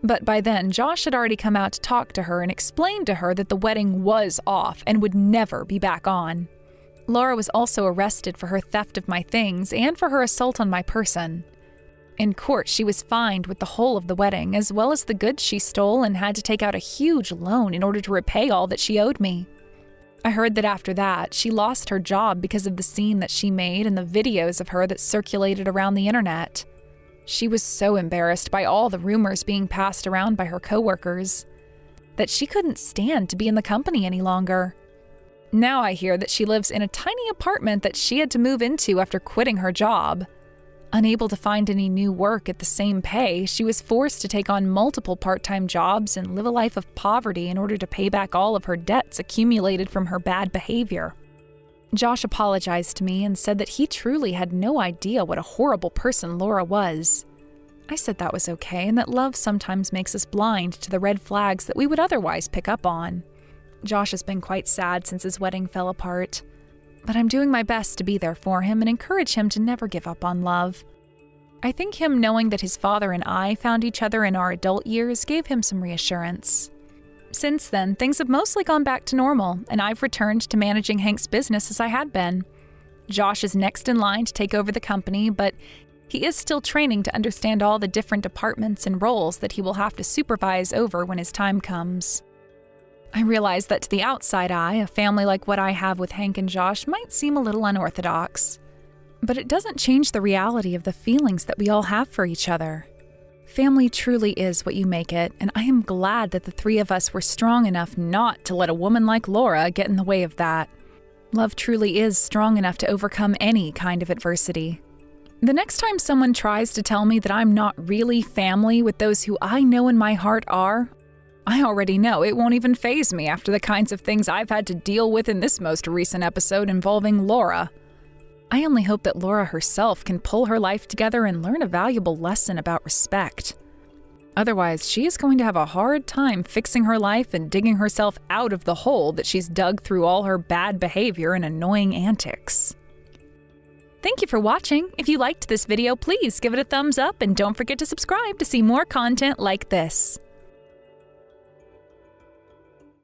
But by then, Josh had already come out to talk to her and explained to her that the wedding was off and would never be back on. Laura was also arrested for her theft of my things and for her assault on my person. In court, she was fined with the whole of the wedding, as well as the goods she stole, and had to take out a huge loan in order to repay all that she owed me. I heard that after that, she lost her job because of the scene that she made and the videos of her that circulated around the internet. She was so embarrassed by all the rumors being passed around by her coworkers that she couldn't stand to be in the company any longer. Now I hear that she lives in a tiny apartment that she had to move into after quitting her job. Unable to find any new work at the same pay, she was forced to take on multiple part-time jobs and live a life of poverty in order to pay back all of her debts accumulated from her bad behavior. Josh apologized to me and said that he truly had no idea what a horrible person Laura was. I said that was okay and that love sometimes makes us blind to the red flags that we would otherwise pick up on. Josh has been quite sad since his wedding fell apart, but I'm doing my best to be there for him and encourage him to never give up on love. I think him knowing that his father and I found each other in our adult years gave him some reassurance. Since then, things have mostly gone back to normal, and I've returned to managing Hank's business as I had been. Josh is next in line to take over the company, but he is still training to understand all the different departments and roles that he will have to supervise over when his time comes. I realize that to the outside eye, a family like what I have with Hank and Josh might seem a little unorthodox. But it doesn't change the reality of the feelings that we all have for each other. Family truly is what you make it, and I am glad that the three of us were strong enough not to let a woman like Laura get in the way of that. Love truly is strong enough to overcome any kind of adversity. The next time someone tries to tell me that I'm not really family with those who I know in my heart are, I already know it won't even faze me after the kinds of things I've had to deal with in this most recent episode involving Laura. I only hope that Laura herself can pull her life together and learn a valuable lesson about respect. Otherwise, she is going to have a hard time fixing her life and digging herself out of the hole that she's dug through all her bad behavior and annoying antics. Thank you for watching. If you liked this video, please give it a thumbs up and don't forget to subscribe to see more content like this.